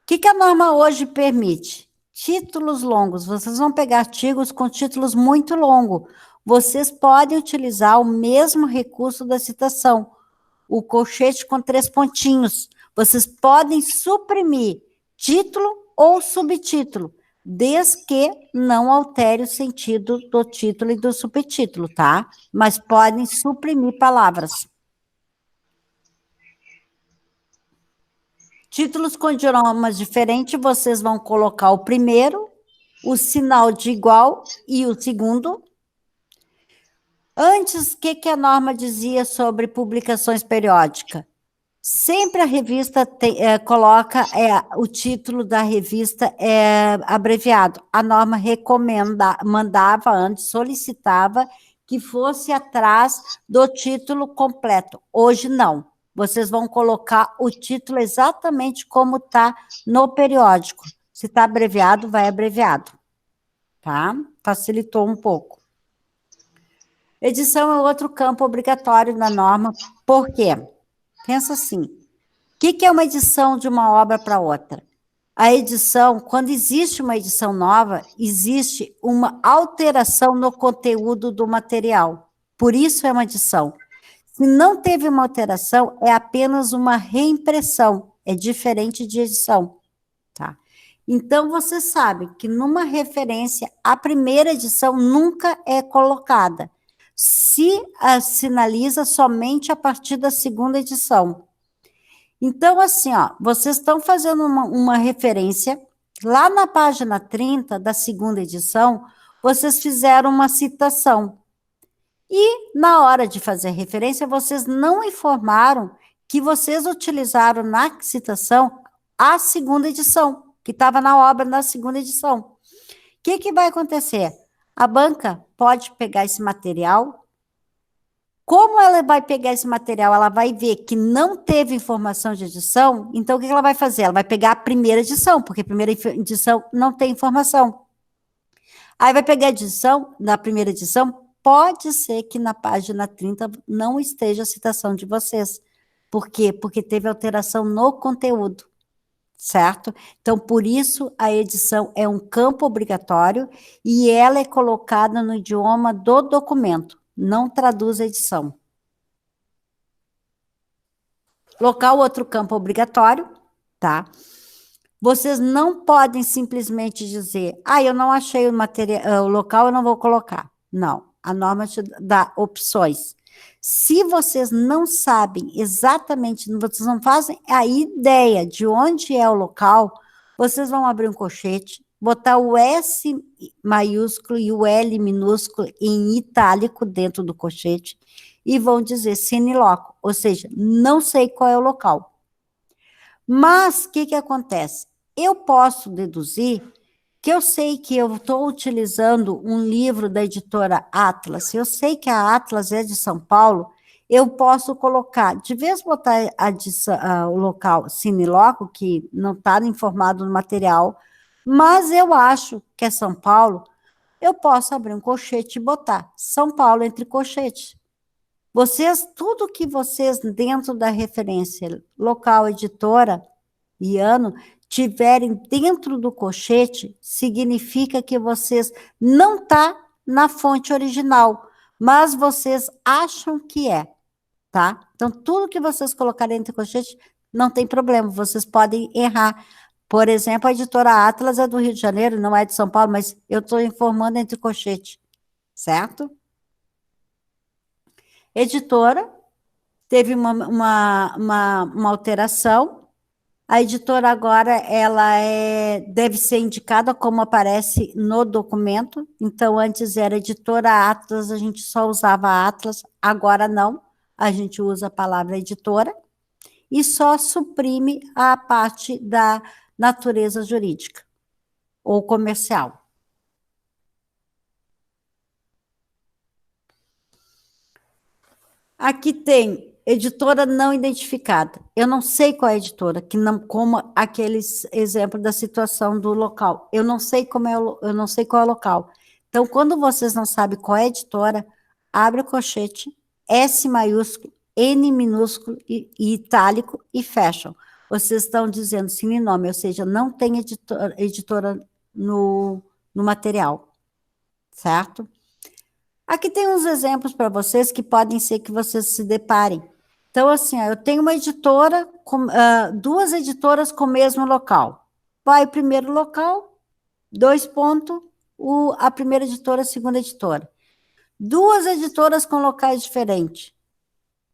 O que a norma hoje permite? Títulos longos, vocês vão pegar artigos com títulos muito longos. Vocês podem utilizar o mesmo recurso da citação, o colchete com 3 pontinhos. Vocês podem suprimir título ou subtítulo, desde que não altere o sentido do título e do subtítulo, tá? Mas podem suprimir palavras. Títulos com idiomas diferentes, vocês vão colocar o primeiro, o sinal de igual e o segundo. Antes, o que a norma dizia sobre publicações periódicas? Sempre a revista coloca o título da revista abreviado. A norma mandava antes, solicitava que fosse atrás do título completo. Hoje não. Vocês vão colocar o título exatamente como está no periódico. Se está abreviado, vai abreviado. Tá? Facilitou um pouco. Edição é outro campo obrigatório na norma. Por quê? Pensa assim, o que é uma edição de uma obra para outra? A edição, quando existe uma edição nova, existe uma alteração no conteúdo do material. Por isso é uma edição. Se não teve uma alteração, é apenas uma reimpressão, é diferente de edição, tá? Então, você sabe que numa referência, a primeira edição nunca é colocada. Se sinaliza somente a partir da segunda edição. Então, assim, ó, vocês estão fazendo uma referência, lá na página 30 da segunda edição, vocês fizeram uma citação. E, na hora de fazer referência, vocês não informaram que vocês utilizaram na citação a segunda edição, que estava na obra na segunda edição. O que vai acontecer? A banca pode pegar esse material. Como ela vai pegar esse material? Ela vai ver que não teve informação de edição, então o que ela vai fazer? Ela vai pegar a primeira edição, porque a primeira edição não tem informação. Aí vai pegar a edição, na primeira edição, pode ser que na página 30 não esteja a citação de vocês. Por quê? Porque teve alteração no conteúdo, certo? Então, por isso, a edição é um campo obrigatório e ela é colocada no idioma do documento, não traduz a edição. Local, outro campo obrigatório, tá? Vocês não podem simplesmente dizer, eu não achei o local, eu não vou colocar. Não, a norma te dá opções. Se vocês não sabem exatamente, vocês não fazem a ideia de onde é o local, vocês vão abrir um colchete, botar o S maiúsculo e o L minúsculo em itálico dentro do colchete e vão dizer sine loco, ou seja, não sei qual é o local. Mas o que acontece? Eu posso deduzir que eu sei que eu estou utilizando um livro da editora Atlas, eu sei que a Atlas é de São Paulo, eu posso colocar, de vez botar o local sine loco, que não está informado no material, Mas eu acho que é São Paulo, eu posso abrir um colchete e botar São Paulo entre colchetes. Vocês, tudo que vocês, dentro da referência local, editora e ano, tiverem dentro do colchete, significa que vocês não tá na fonte original, mas vocês acham que é, tá? Então, tudo que vocês colocarem entre colchete, não tem problema, vocês podem errar. Por exemplo, a editora Atlas é do Rio de Janeiro, não é de São Paulo, mas eu estou informando entre colchete, certo? Editora, teve uma alteração. A editora agora ela deve ser indicada como aparece no documento. Então, antes era editora Atlas, a gente só usava Atlas, agora não, a gente usa a palavra editora e só suprime a parte da natureza jurídica ou comercial. Aqui tem editora não identificada. Eu não sei qual é a editora, que não, como aqueles exemplos da situação do local. Eu não sei como é, eu não sei qual é o local. Então, quando vocês não sabem qual é a editora, abre o colchete, S maiúsculo, N minúsculo e itálico e fecham. Vocês estão dizendo sim e nome, ou seja, não tem editora no material, certo? Aqui tem uns exemplos para vocês que podem ser que vocês se deparem. Então, assim, ó, eu tenho uma editora, duas editoras com o mesmo local. Vai o primeiro local, 2 pontos, a primeira editora, a segunda editora. Duas editoras com locais diferentes.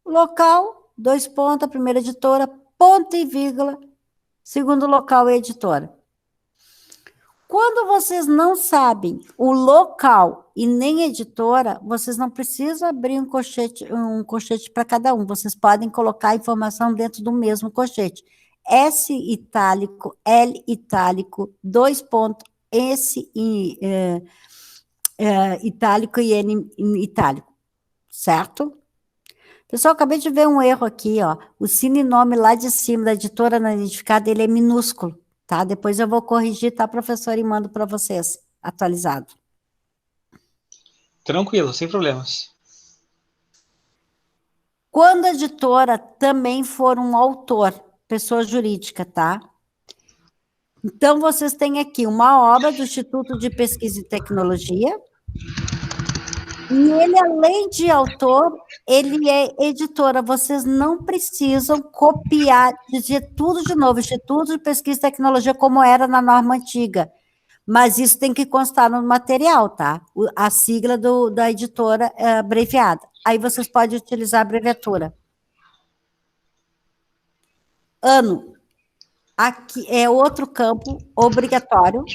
Local, 2 pontos, a primeira editora, ponto e vírgula, segundo local e editora. Quando vocês não sabem o local e nem editora, vocês não precisam abrir um colchete para cada um. Vocês podem colocar a informação dentro do mesmo colchete. S itálico, L itálico, 2 pontos, S itálico e N itálico, certo? Pessoal, acabei de ver um erro aqui, ó. O sinônimo lá de cima da editora não identificada, ele é minúsculo. Tá? Depois eu vou corrigir, tá, professora, e mando para vocês, atualizado. Tranquilo, sem problemas. Quando a editora também for um autor, pessoa jurídica, tá? Então, vocês têm aqui uma obra do Instituto de Pesquisa e Tecnologia, e ele, além de autor, ele é editora. Vocês não precisam copiar, dizer tudo de novo, Instituto de Pesquisa e Tecnologia, como era na norma antiga. Mas isso tem que constar no material, tá? A sigla da editora é abreviada. Aí vocês podem utilizar a abreviatura. Ano. Aqui é outro campo obrigatório,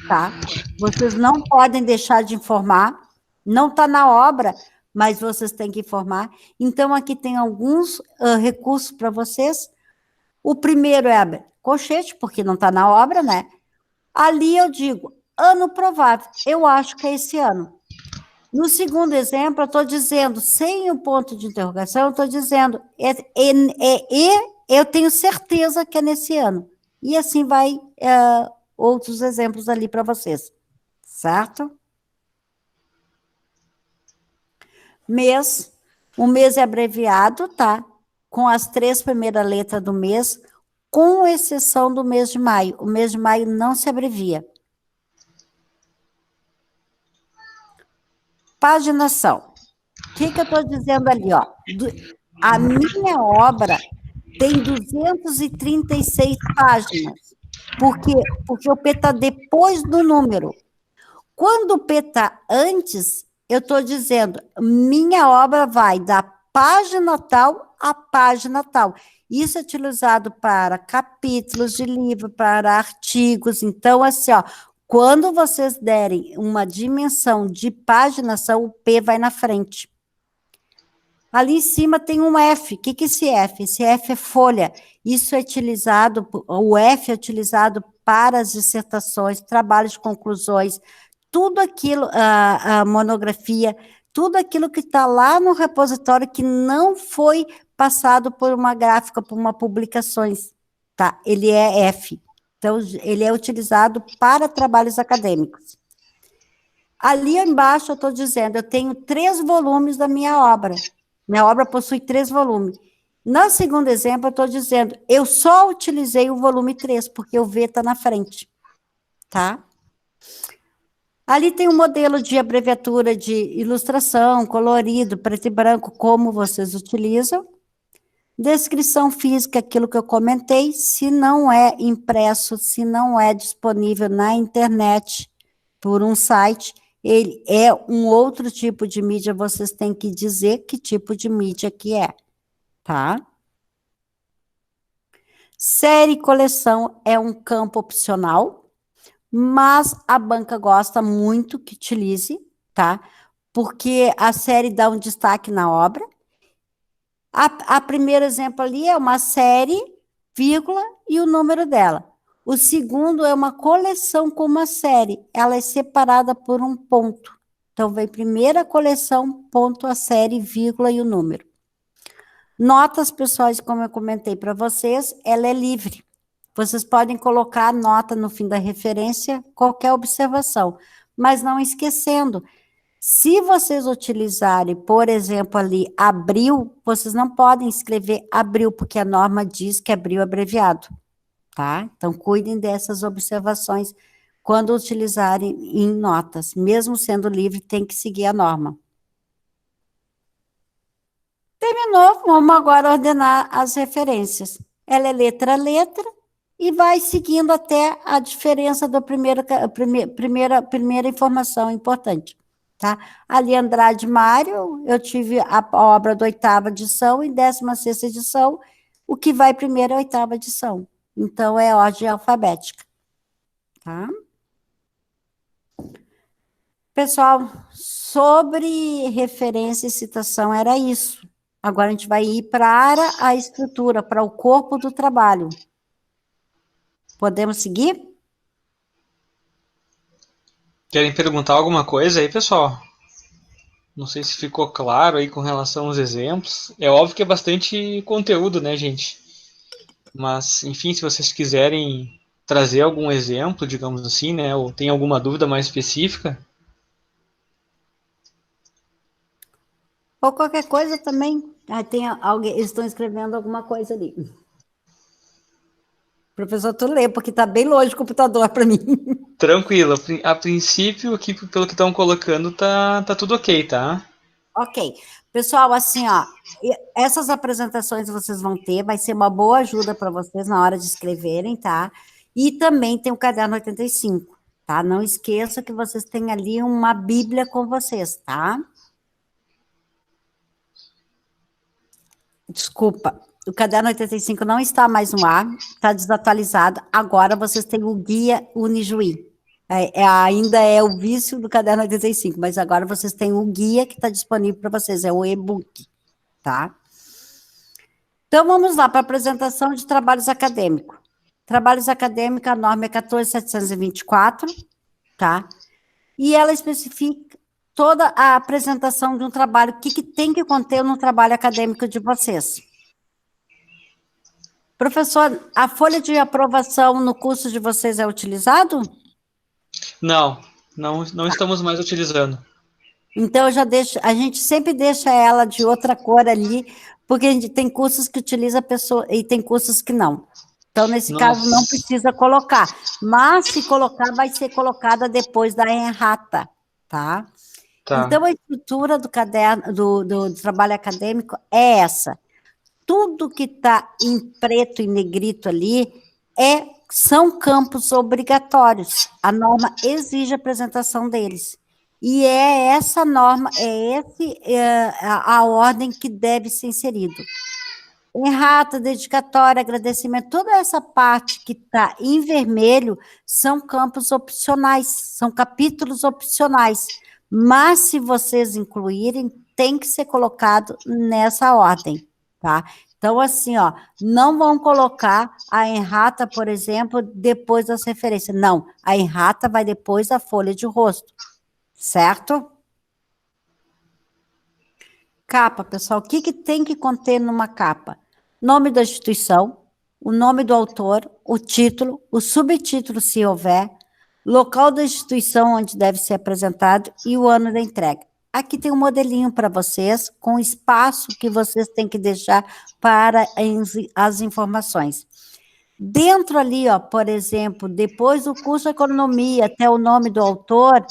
tá? Vocês não podem deixar de informar. Não está na obra, mas vocês têm que informar. Então, aqui tem alguns recursos para vocês. O primeiro é colchete, porque não está na obra, né? Ali eu digo, ano provável, eu acho que é esse ano. No segundo exemplo, eu estou dizendo, sem o ponto de interrogação, eu estou dizendo, eu tenho certeza que é nesse ano. E assim vai outros exemplos ali para vocês, certo? Mês, o mês é abreviado, tá? Com as 3 primeiras letras do mês, com exceção do mês de maio. O mês de maio não se abrevia. Paginação. O que eu estou dizendo ali, ó? A minha obra tem 236 páginas. Por quê? Porque o P está depois do número. Quando o P está antes, eu estou dizendo, minha obra vai da página tal a página tal. Isso é utilizado para capítulos de livro, para artigos. Então, assim, ó, quando vocês derem uma dimensão de paginação, o P vai na frente. Ali em cima tem um F. O que é esse F? Esse F é folha. Isso é utilizado, o F é utilizado para as dissertações, trabalhos de conclusões, tudo aquilo, a monografia, tudo aquilo que está lá no repositório que não foi passado por uma gráfica, por uma publicações, tá? Ele é F. Então, ele é utilizado para trabalhos acadêmicos. Ali embaixo eu estou dizendo, eu tenho 3 volumes da minha obra. Minha obra possui 3 volumes. No segundo exemplo, eu estou dizendo, eu só utilizei o volume 3, porque o V está na frente. Tá? Ali tem um modelo de abreviatura de ilustração, colorido, preto e branco, como vocês utilizam. Descrição física, aquilo que eu comentei, se não é impresso, se não é disponível na internet por um site, ele é um outro tipo de mídia, vocês têm que dizer que tipo de mídia que é, tá? Série e coleção é um campo opcional, mas a banca gosta muito que utilize, tá? Porque a série dá um destaque na obra. A primeiro exemplo ali é uma série, vírgula, e o número dela. O segundo é uma coleção com uma série. Ela é separada por um ponto. Então, vem primeiro a coleção, ponto, a série, vírgula e o número. Notas pessoais, como eu comentei para vocês, ela é livre. Vocês podem colocar a nota no fim da referência, qualquer observação. Mas não esquecendo, se vocês utilizarem, por exemplo, ali, abril, vocês não podem escrever abril, porque a norma diz que abril é abreviado, tá? Então, cuidem dessas observações quando utilizarem em notas. Mesmo sendo livre, tem que seguir a norma. Terminou, vamos agora ordenar as referências. Ela é letra a letra e vai seguindo até a diferença da primeira informação importante. Tá? Ali, Andrade Mário, eu tive a obra da 8ª edição e 16ª edição, o que vai primeiro é a 8ª edição. Então, é ordem alfabética. Tá? Pessoal, sobre referência e citação, era isso. Agora, a gente vai ir para a estrutura, para o corpo do trabalho. Podemos seguir? Querem perguntar alguma coisa aí, pessoal? Não sei se ficou claro aí com relação aos exemplos. É óbvio que é bastante conteúdo, né, gente? Mas, enfim, se vocês quiserem trazer algum exemplo, digamos assim, né, ou tem alguma dúvida mais específica. Ou qualquer coisa também. Tem alguém, eles estão escrevendo alguma coisa ali. Professor, tu lê, porque está bem longe o computador para mim. Tranquilo, a princípio, aqui pelo que estão colocando, tá tudo ok, tá? Ok. Pessoal, assim, ó, essas apresentações vocês vão ter, vai ser uma boa ajuda para vocês na hora de escreverem, tá? E também tem o caderno 85, tá? Não esqueça que vocês têm ali uma bíblia com vocês, tá? Desculpa, o caderno 85 não está mais no ar, está desatualizado. Agora vocês têm o guia Unijuí. Ainda é o vício do caderno 85, mas agora vocês têm o guia que está disponível para vocês, é o e-book, tá? Então, vamos lá para a apresentação de trabalhos acadêmicos. Trabalhos acadêmicos, a norma é 14.724, tá? E ela especifica toda a apresentação de um trabalho, o que tem que conter no trabalho acadêmico de vocês. Professor, a folha de aprovação no curso de vocês é utilizado? Não estamos mais utilizando. Então, a gente sempre deixa ela de outra cor ali, porque a gente tem cursos que utiliza a pessoa e tem cursos que não. Então, nesse caso, não precisa colocar. Mas, se colocar, vai ser colocada depois da errata, tá? Então, a estrutura do caderno, do trabalho acadêmico é essa. Tudo que está em preto e negrito ali são campos obrigatórios. A norma exige a apresentação deles. E é essa norma, a ordem que deve ser inserida. Errata, dedicatória, agradecimento, toda essa parte que está em vermelho são campos opcionais, são capítulos opcionais. Mas, se vocês incluírem, tem que ser colocado nessa ordem, tá? Então, assim, ó, não vão colocar a errata, por exemplo, depois das referências. Não, a errata vai depois da folha de rosto, certo? Capa, pessoal, o que tem que conter numa capa? Nome da instituição, o nome do autor, o título, o subtítulo, se houver, local da instituição onde deve ser apresentado e o ano da entrega. Aqui tem um modelinho para vocês, com espaço que vocês têm que deixar para as informações. Dentro ali, ó, por exemplo, depois do curso de economia, até o nome do autor,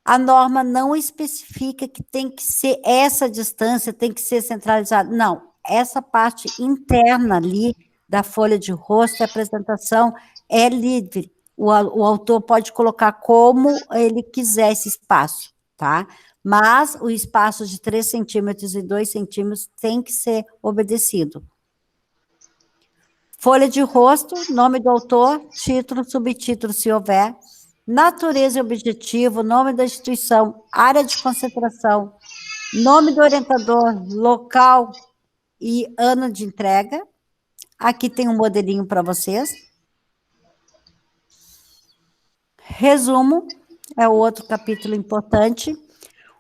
a norma não especifica que tem que ser essa distância, tem que ser centralizada. Não, essa parte interna ali da folha de rosto e apresentação é livre. O autor pode colocar como ele quiser esse espaço, tá? Mas o espaço de 3 centímetros e 2 centímetros tem que ser obedecido. Folha de rosto, nome do autor, título, subtítulo, se houver, natureza e objetivo, nome da instituição, área de concentração, nome do orientador, local e ano de entrega. Aqui tem um modelinho para vocês. Resumo é o outro capítulo importante.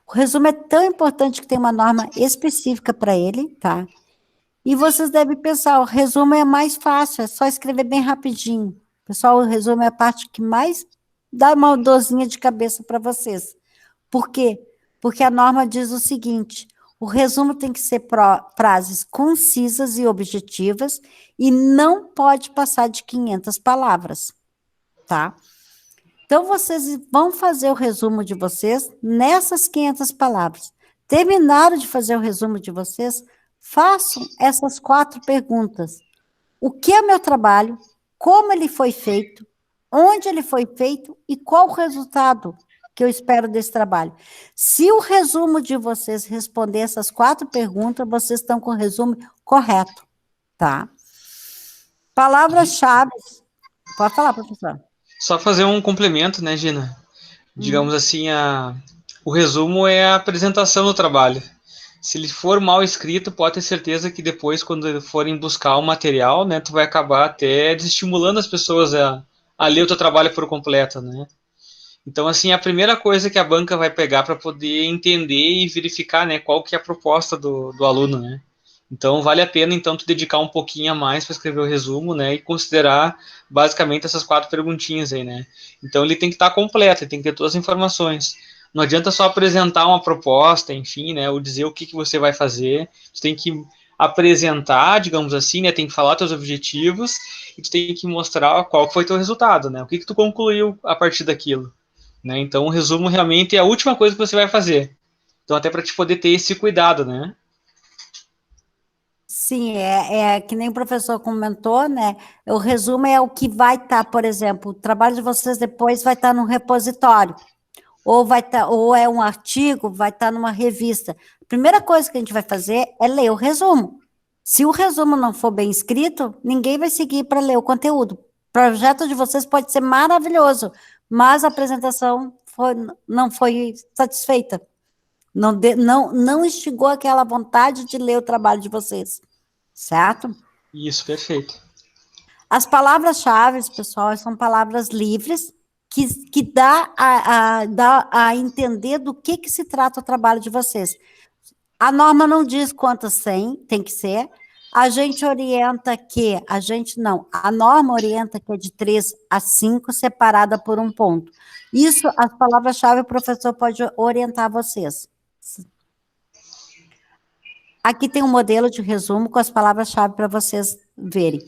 O resumo é tão importante que tem uma norma específica para ele, tá? E vocês devem pensar, o resumo é mais fácil, é só escrever bem rapidinho. Pessoal, o resumo é a parte que mais dá uma dorzinha de cabeça para vocês. Por quê? Porque a norma diz o seguinte, o resumo tem que ser frases concisas e objetivas e não pode passar de 500 palavras, tá? Então, vocês vão fazer o resumo de vocês nessas 500 palavras. Terminaram de fazer o resumo de vocês, façam essas 4 perguntas. O que é meu trabalho? Como ele foi feito? Onde ele foi feito? E qual o resultado que eu espero desse trabalho? Se o resumo de vocês responder essas 4 perguntas, vocês estão com o resumo correto, tá? Palavras-chave. Pode falar, professor. Só fazer um complemento, né, Gina? Digamos assim, o resumo é a apresentação do trabalho. Se ele for mal escrito, pode ter certeza que depois, quando forem buscar o material, né, tu vai acabar até desestimulando as pessoas a ler o teu trabalho por completo, né? Então, assim, a primeira coisa que a banca vai pegar para poder entender e verificar, né, qual que é a proposta do aluno, né? Então, vale a pena, então, tu dedicar um pouquinho a mais para escrever o resumo, né, e considerar, basicamente, essas 4 perguntinhas aí, né? Então, ele tem que estar completo, ele tem que ter todas as informações. Não adianta só apresentar uma proposta, enfim, né, ou dizer o que você vai fazer. Tu tem que apresentar, digamos assim, né, tem que falar teus objetivos e tu tem que mostrar qual foi teu resultado, né? O que tu concluiu a partir daquilo, né? Então, o resumo realmente é a última coisa que você vai fazer. Então, até para te poder ter esse cuidado, né? Sim, é que nem o professor comentou, né? O resumo é o que vai estar, por exemplo, o trabalho de vocês depois vai estar no repositório, ou vai estar, ou é um artigo, vai estar numa revista. A primeira coisa que a gente vai fazer é ler o resumo. Se o resumo não for bem escrito, ninguém vai seguir para ler o conteúdo. O projeto de vocês pode ser maravilhoso, mas a apresentação não foi satisfeita. Não instigou aquela vontade de ler o trabalho de vocês, certo? Isso, perfeito. As palavras-chave, pessoal, são palavras livres que dá a entender do que se trata o trabalho de vocês. A norma não diz quantas tem que ser, a gente orienta que, a norma orienta que é de 3 a 5, separada por um ponto. Isso, as palavras-chave, o professor pode orientar vocês. Aqui tem um modelo de resumo com as palavras-chave para vocês verem.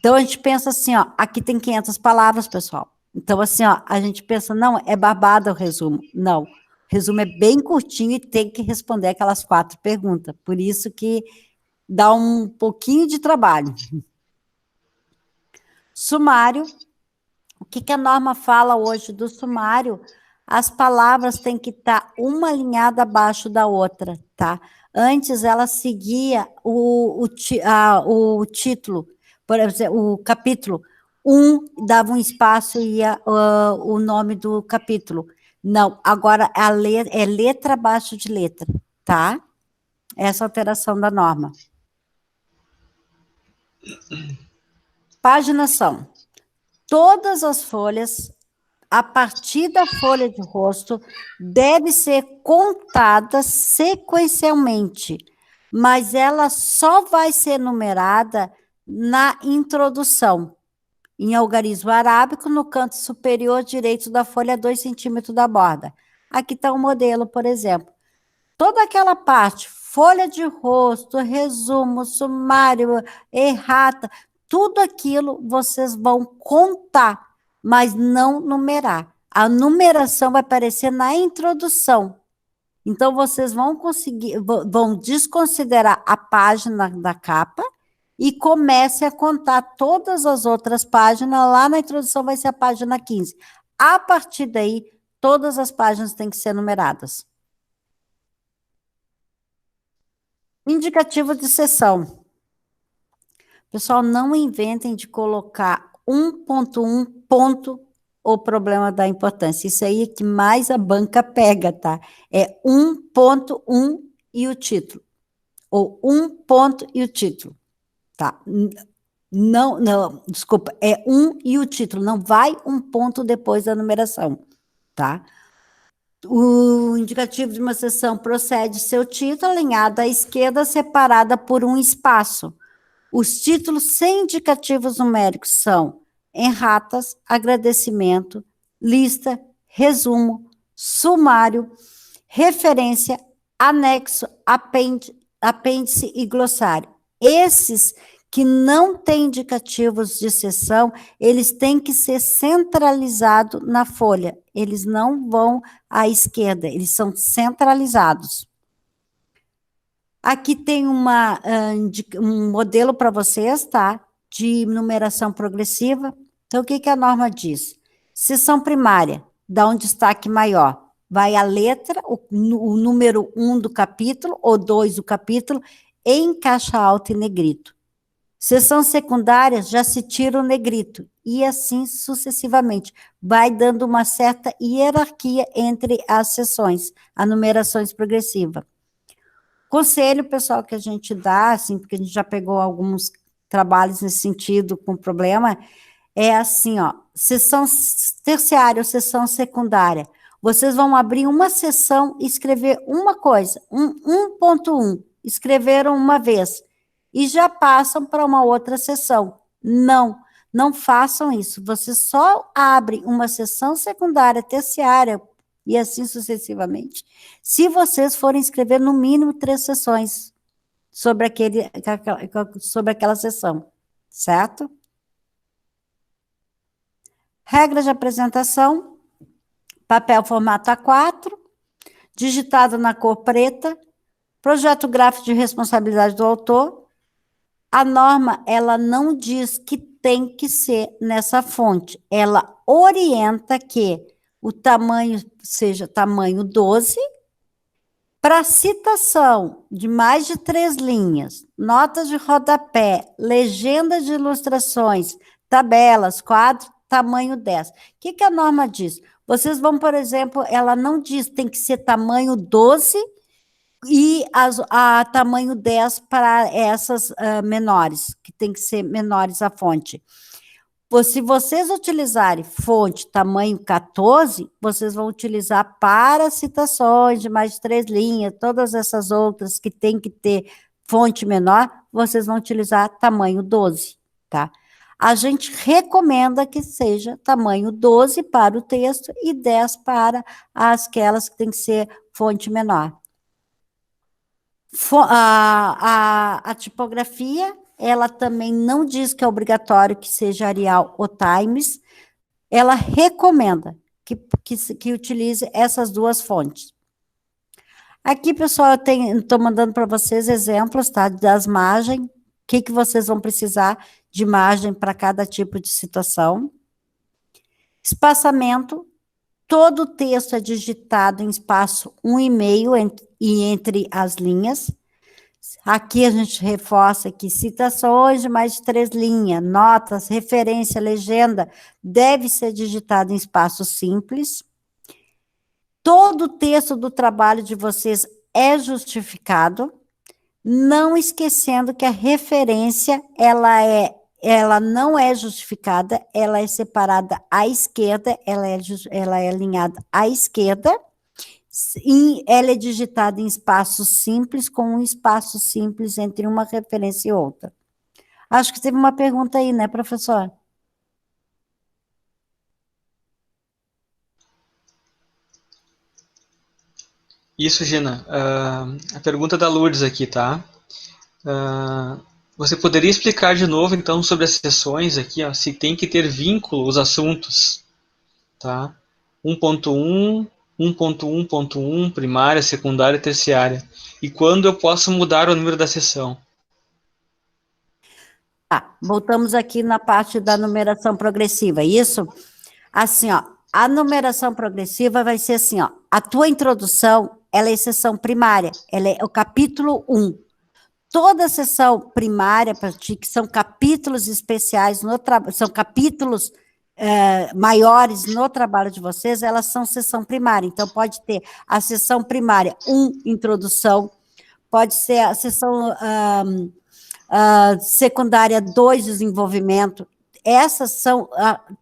Então, a gente pensa assim, ó, aqui tem 500 palavras, pessoal. Então, assim, ó, a gente pensa, não, é barbado o resumo. Não, o resumo é bem curtinho e tem que responder aquelas 4 perguntas. Por isso que dá um pouquinho de trabalho. Sumário. O que a norma fala hoje do sumário? As palavras têm que estar uma alinhada abaixo da outra, tá? Antes ela seguia o título, por exemplo, o capítulo 1 dava um espaço e ia o nome do capítulo. Não, agora é letra abaixo de letra, tá? Essa alteração da norma. Paginação. Todas as folhas, a partir da folha de rosto, deve ser contada sequencialmente, mas ela só vai ser numerada na introdução, em algarismo arábico, no canto superior direito da folha, 2 centímetros da borda. Aqui está o modelo, por exemplo. Toda aquela parte, folha de rosto, resumo, sumário, errata, tudo aquilo vocês vão contar, mas não numerar. A numeração vai aparecer na introdução. Então, vocês vão conseguir, vão desconsiderar a página da capa e comece a contar todas as outras páginas. Lá na introdução vai ser a página 15. A partir daí, todas as páginas têm que ser numeradas. Indicativo de seção. Pessoal, não inventem de colocar 1.1 ponto o problema da importância. Isso aí é que mais a banca pega, tá? É 1.1 e o título. Ou 1 ponto e o título. Tá? Não, desculpa, é 1 e o título. Não vai um ponto depois da numeração, tá? O indicativo de uma seção procede seu título alinhado à esquerda, separada por um espaço. Os títulos sem indicativos numéricos são erratas, agradecimento, lista, resumo, sumário, referência, anexo, apêndice e glossário. Esses que não têm indicativos de seção, eles têm que ser centralizados na folha. Eles não vão à esquerda, eles são centralizados. Aqui tem um modelo para vocês, tá? De numeração progressiva. Então, o que a norma diz? Seção primária, dá um destaque maior. Vai a letra, o número 1 do capítulo, ou 2 do capítulo, em caixa alta e negrito. Seção secundária, já se tira o negrito, e assim sucessivamente. Vai dando uma certa hierarquia entre as seções, a numerações progressiva. Conselho, pessoal, que a gente dá, assim, porque a gente já pegou alguns trabalhos nesse sentido com problema, é assim, ó, seção terciária ou seção secundária. Vocês vão abrir uma seção e escrever uma coisa, 1.1, escreveram uma vez, e já passam para uma outra seção. Não façam isso. Vocês só abrem uma seção secundária, terciária, e assim sucessivamente, se vocês forem escrever no mínimo 3 sessões sobre aquela sessão, certo? Regra de apresentação, papel formato A4, digitado na cor preta, projeto gráfico de responsabilidade do autor. A norma, ela não diz que tem que ser nessa fonte, ela orienta que o tamanho seja tamanho 12, para citação de mais de 3 linhas, notas de rodapé, legenda de ilustrações, tabelas, quadros, tamanho 10. O que a norma diz? Vocês vão, por exemplo, ela não diz tem que ser tamanho 12 e a tamanho 10 para essas menores, que tem que ser menores a fonte. Se vocês utilizarem fonte tamanho 14, vocês vão utilizar para citações de mais de 3 linhas, todas essas outras que tem que ter fonte menor, vocês vão utilizar tamanho 12, tá? A gente recomenda que seja tamanho 12 para o texto e 10 para aquelas que tem que ser fonte menor. A tipografia, ela também não diz que é obrigatório que seja Arial ou Times, ela recomenda que utilize essas 2 fontes. Aqui, pessoal, eu estou mandando para vocês exemplos, tá, das margens, o que vocês vão precisar de margem para cada tipo de situação. Espaçamento, todo o texto é digitado em espaço 1,5 e entre as linhas. Aqui a gente reforça que citações de mais de 3 linhas, notas, referência, legenda, deve ser digitado em espaço simples. Todo o texto do trabalho de vocês é justificado, não esquecendo que a referência, ela não é justificada, ela é separada à esquerda, ela é alinhada à esquerda, e ela é digitada em espaço simples, com um espaço simples entre uma referência e outra. Acho que teve uma pergunta aí, né, professor? Isso, Gina. A pergunta da Lourdes aqui, tá? Você poderia explicar de novo, então, sobre as seções aqui, ó, se tem que ter vínculo os assuntos, tá? 1.1, 1.1.1, primária, secundária, terciária. E quando eu posso mudar o número da seção? Tá, voltamos aqui na parte da numeração progressiva, isso? Assim, ó, a numeração progressiva vai ser assim, ó, a tua introdução, ela é seção primária, ela é o capítulo 1. Toda a seção primária para ti, que são capítulos especiais, são capítulos maiores no trabalho de vocês, elas são seção primária. Então, pode ter a seção primária 1, introdução, pode ser a seção secundária 2, desenvolvimento. Essas são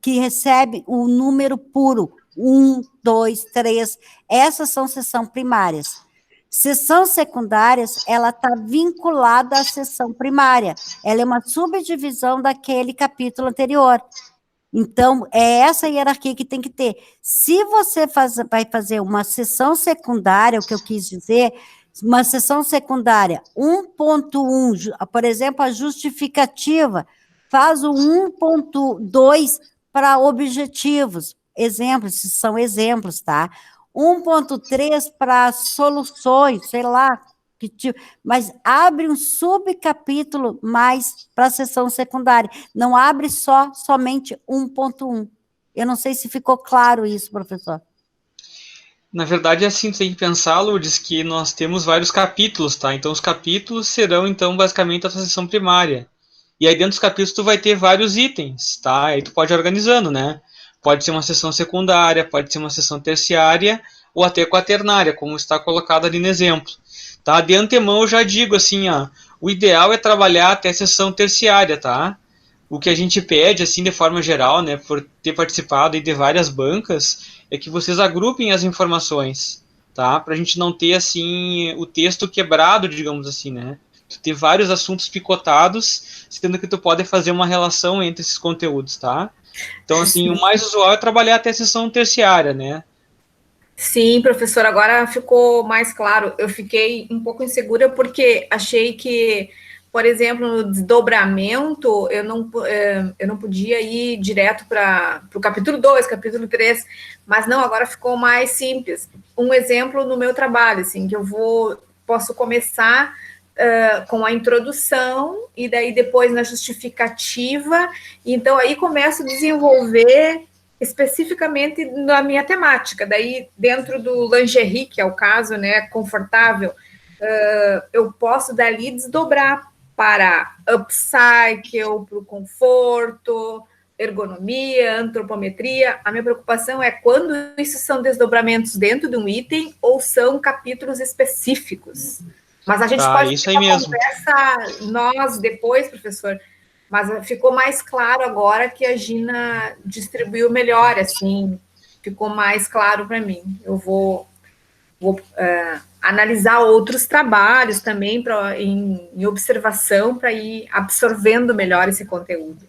que recebem o número puro, 1, 2, 3. Essas são seção primárias. Seção secundárias, ela está vinculada à seção primária. Ela é uma subdivisão daquele capítulo anterior. Então, é essa hierarquia que tem que ter. Se você vai fazer uma seção secundária, o que eu quis dizer, uma seção secundária 1.1, por exemplo, a justificativa, faz o 1.2 para objetivos. Exemplos, são exemplos, tá? 1.3 para soluções, sei lá, que tipo, mas abre um subcapítulo mais para a seção secundária. Não abre somente 1.1. Eu não sei se ficou claro isso, professor. Na verdade, é assim, você tem que pensar, Lourdes, que nós temos vários capítulos, tá? Então, os capítulos serão, então, basicamente a tua seção primária. E aí, dentro dos capítulos, tu vai ter vários itens, tá? Aí tu pode ir organizando, né? Pode ser uma seção secundária, pode ser uma seção terciária, ou até quaternária, como está colocado ali no exemplo. Tá? De antemão, eu já digo assim, ó, o ideal é trabalhar até a seção terciária, tá? O que a gente pede, assim, de forma geral, né, por ter participado aí de várias bancas, é que vocês agrupem as informações, tá? Para a gente não ter, assim, o texto quebrado, digamos assim, né? Tu ter vários assuntos picotados, sendo que tu pode fazer uma relação entre esses conteúdos, tá? Então, assim, o mais usual é trabalhar até a seção terciária, né? Sim, professor, agora ficou mais claro. Eu fiquei um pouco insegura porque achei que, por exemplo, no desdobramento, eu não podia ir direto para o capítulo 2, capítulo 3, mas não, agora ficou mais simples. Um exemplo no meu trabalho, assim, que posso começar com a introdução e daí depois na justificativa, então aí começo a desenvolver especificamente na minha temática. Daí, dentro do lingerie, que é o caso, né, confortável, eu posso dali desdobrar para upcycle, para o conforto, ergonomia, antropometria. A minha preocupação é quando isso são desdobramentos dentro de um item ou são capítulos específicos. Mas a gente pode isso aí mesmo. Conversa nós depois, professor, mas ficou mais claro agora que a Gina distribuiu melhor, assim, ficou mais claro para mim. Eu vou analisar outros trabalhos também em observação para ir absorvendo melhor esse conteúdo.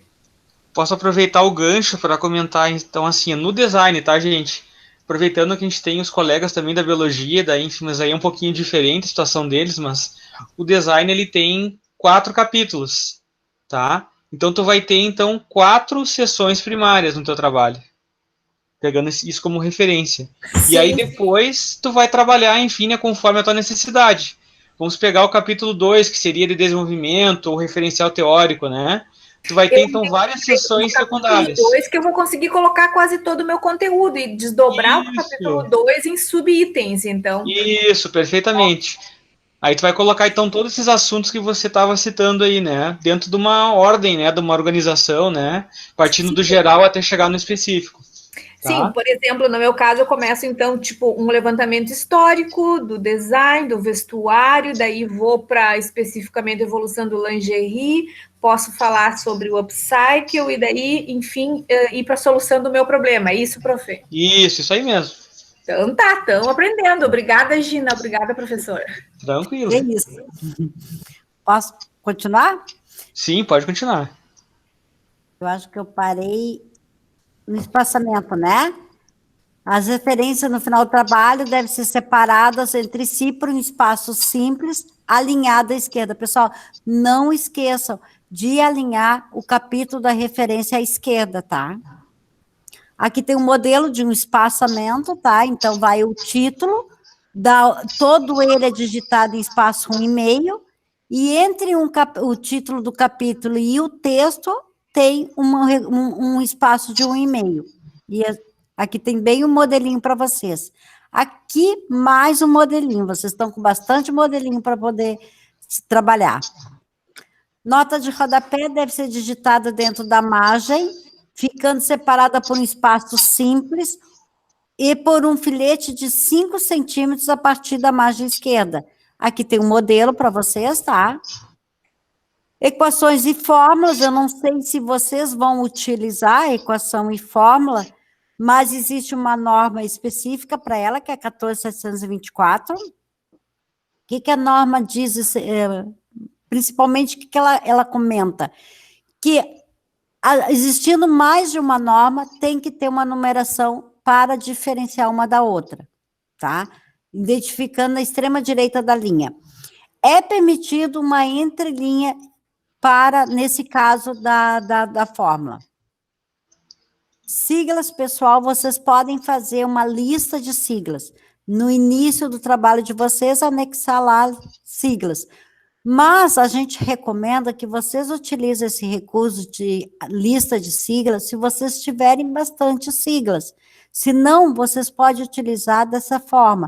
Posso aproveitar o gancho para comentar, então, assim, no design, tá, gente? Aproveitando que a gente tem os colegas também da biologia, daí, enfim, mas aí é um pouquinho diferente a situação deles, mas o design, ele tem 4 capítulos, tá? Então, tu vai ter, então, 4 sessões primárias no teu trabalho, pegando isso como referência. Sim. E aí, depois, tu vai trabalhar, enfim, né, conforme a tua necessidade. Vamos pegar o capítulo 2, que seria de desenvolvimento ou referencial teórico, né? Tu vai ter, então, várias sessões secundárias. 2 que eu vou conseguir colocar quase todo o meu conteúdo e desdobrar o capítulo 2 em subitens, então. Isso, perfeitamente. Aí tu vai colocar, então, todos esses assuntos que você estava citando aí, né? Dentro de uma ordem, né? De uma organização, né? Partindo do geral até chegar no específico. Tá? Sim, por exemplo, no meu caso, eu começo, então, tipo, um levantamento histórico do design, do vestuário, daí vou para especificamente a evolução do lingerie, posso falar sobre o upcycle e daí, enfim, ir para a solução do meu problema. É isso, prof? Isso aí mesmo. Então tá, estamos aprendendo. Obrigada, Gina. Obrigada, professor. Tranquilo. É isso. Posso continuar? Sim, pode continuar. Eu acho que eu parei no espaçamento, né? As referências no final do trabalho devem ser separadas entre si por um espaço simples, alinhado à esquerda. Pessoal, não esqueçam de alinhar o capítulo da referência à esquerda, tá? Aqui tem um modelo de um espaçamento, tá? Então, vai o título, todo ele é digitado em espaço 1,5, e entre o título do capítulo e o texto, tem um espaço de 1,5. E aqui tem bem um modelinho para vocês. Aqui, mais um modelinho. Vocês estão com bastante modelinho para poder trabalhar. Nota de rodapé deve ser digitada dentro da margem, ficando separada por um espaço simples e por um filete de 5 centímetros a partir da margem esquerda. Aqui tem um modelo para vocês, tá? Equações e fórmulas, eu não sei se vocês vão utilizar equação e fórmula, mas existe uma norma específica para ela, que é 14.724. O que a norma diz, principalmente, o que ela comenta? Que, existindo mais de uma norma, tem que ter uma numeração para diferenciar uma da outra, tá? Identificando a extrema direita da linha. É permitido uma entrelinha para, nesse caso, da fórmula. Siglas, pessoal, vocês podem fazer uma lista de siglas. No início do trabalho de vocês, anexar lá siglas. Mas a gente recomenda que vocês utilizem esse recurso de lista de siglas se vocês tiverem bastante siglas. Se não, vocês podem utilizar dessa forma.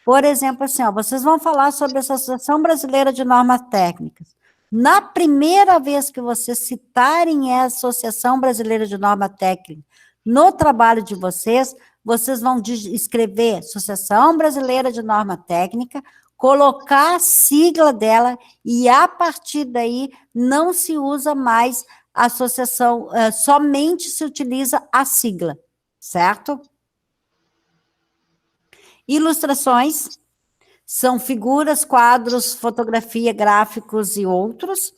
Por exemplo, assim, ó, vocês vão falar sobre a Associação Brasileira de Normas Técnicas. Na primeira vez que vocês citarem a Associação Brasileira de Norma Técnica no trabalho de vocês, vocês vão escrever Associação Brasileira de Norma Técnica, colocar a sigla dela e, a partir daí, não se usa mais a associação, somente se utiliza a sigla, certo? Ilustrações são figuras, quadros, fotografia, gráficos e outros.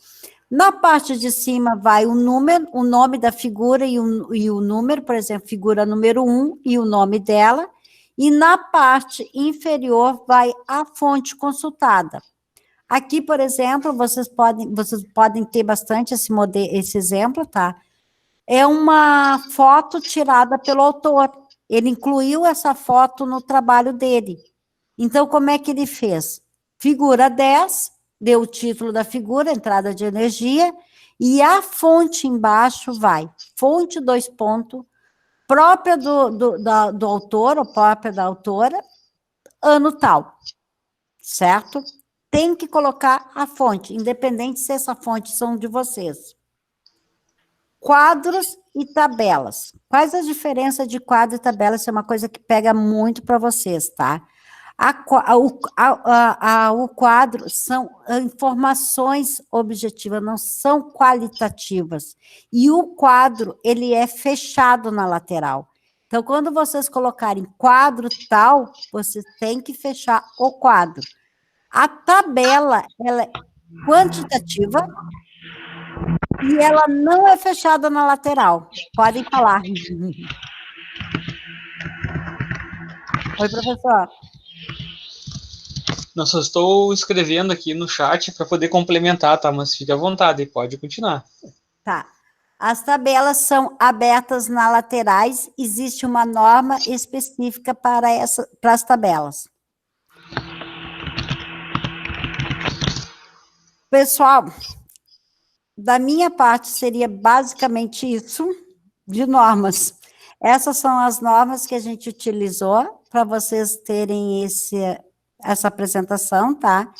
Na parte de cima vai o número, o nome da figura e o número, por exemplo, figura número 1 e o nome dela. E na parte inferior vai a fonte consultada. Aqui, por exemplo, vocês podem ter bastante esse exemplo, tá? É uma foto tirada pelo autor. Ele incluiu essa foto no trabalho dele. Então, como é que ele fez? Figura 10, deu o título da figura, entrada de energia, e a fonte embaixo vai, fonte 2 pontos, própria do autor, ou própria da autora, ano tal, certo? Tem que colocar a fonte, independente se essa fonte são de vocês. Quadros e tabelas. Quais as diferenças de quadro e tabela? Isso é uma coisa que pega muito para vocês, tá? O quadro são informações objetivas, não são qualitativas. E o quadro, ele é fechado na lateral. Então, quando vocês colocarem quadro tal, vocês têm que fechar o quadro. A tabela, ela é quantitativa e ela não é fechada na lateral. Podem falar. Oi, professor. Não, só estou escrevendo aqui no chat para poder complementar, tá? Mas fique à vontade, pode continuar. Tá. As tabelas são abertas nas laterais, existe uma norma específica para as tabelas. Pessoal, da minha parte seria basicamente isso de normas. Essas são as normas que a gente utilizou para vocês terem essa apresentação, tá?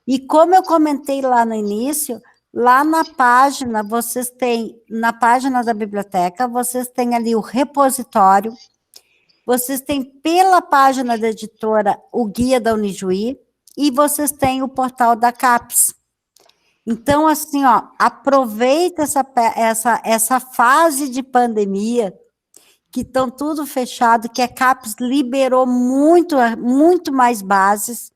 E como eu comentei lá no início, lá na página, vocês têm, na página da biblioteca, vocês têm ali o repositório, vocês têm pela página da editora o guia da Unijuí, e vocês têm o portal da CAPES. Então, assim, ó, aproveita essa fase de pandemia, que estão tudo fechado, que a CAPES liberou muito mais bases.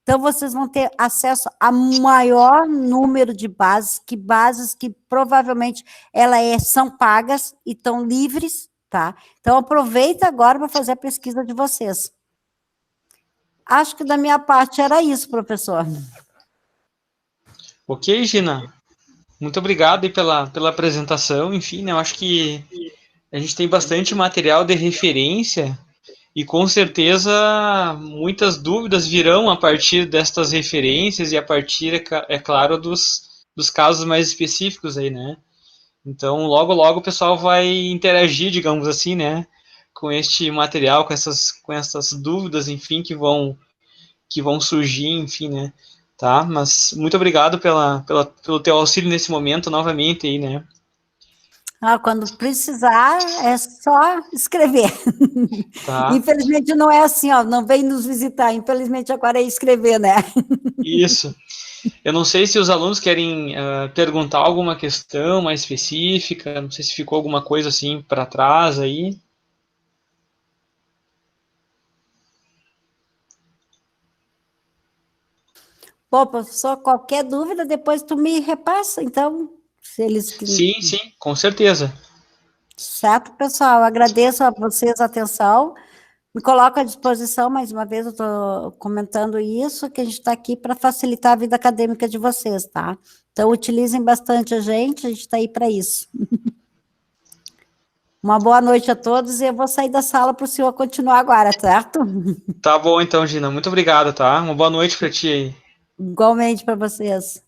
Então, vocês vão ter acesso a maior número de bases que provavelmente são pagas e estão livres, tá? Então, aproveita agora para fazer a pesquisa de vocês. Acho que da minha parte era isso, professor. Ok, Gina. Muito obrigado aí pela apresentação. Enfim, né, eu acho que a gente tem bastante material de referência e com certeza muitas dúvidas virão a partir destas referências e a partir, é claro, dos casos mais específicos aí, né? Então, logo, logo o pessoal vai interagir, digamos assim, né? Com este material, com essas dúvidas, enfim, que vão surgir, enfim, né? Tá? Mas muito obrigado pelo teu auxílio nesse momento, novamente aí, né? Quando precisar, é só escrever. Tá. Infelizmente não é assim, ó, não vem nos visitar, infelizmente agora é escrever, né? Isso. Eu não sei se os alunos querem perguntar alguma questão mais específica, não sei se ficou alguma coisa assim para trás aí. Bom, professor, qualquer dúvida, depois tu me repassa, então, se eles... Sim, sim, com certeza. Certo, pessoal, agradeço a vocês a atenção, me coloco à disposição, mais uma vez eu estou comentando isso, que a gente está aqui para facilitar a vida acadêmica de vocês, tá? Então, utilizem bastante a gente está aí para isso. Uma boa noite a todos e eu vou sair da sala para o senhor continuar agora, certo? Tá bom então, Gina, muito obrigado, tá? Uma boa noite para ti aí. Igualmente para vocês.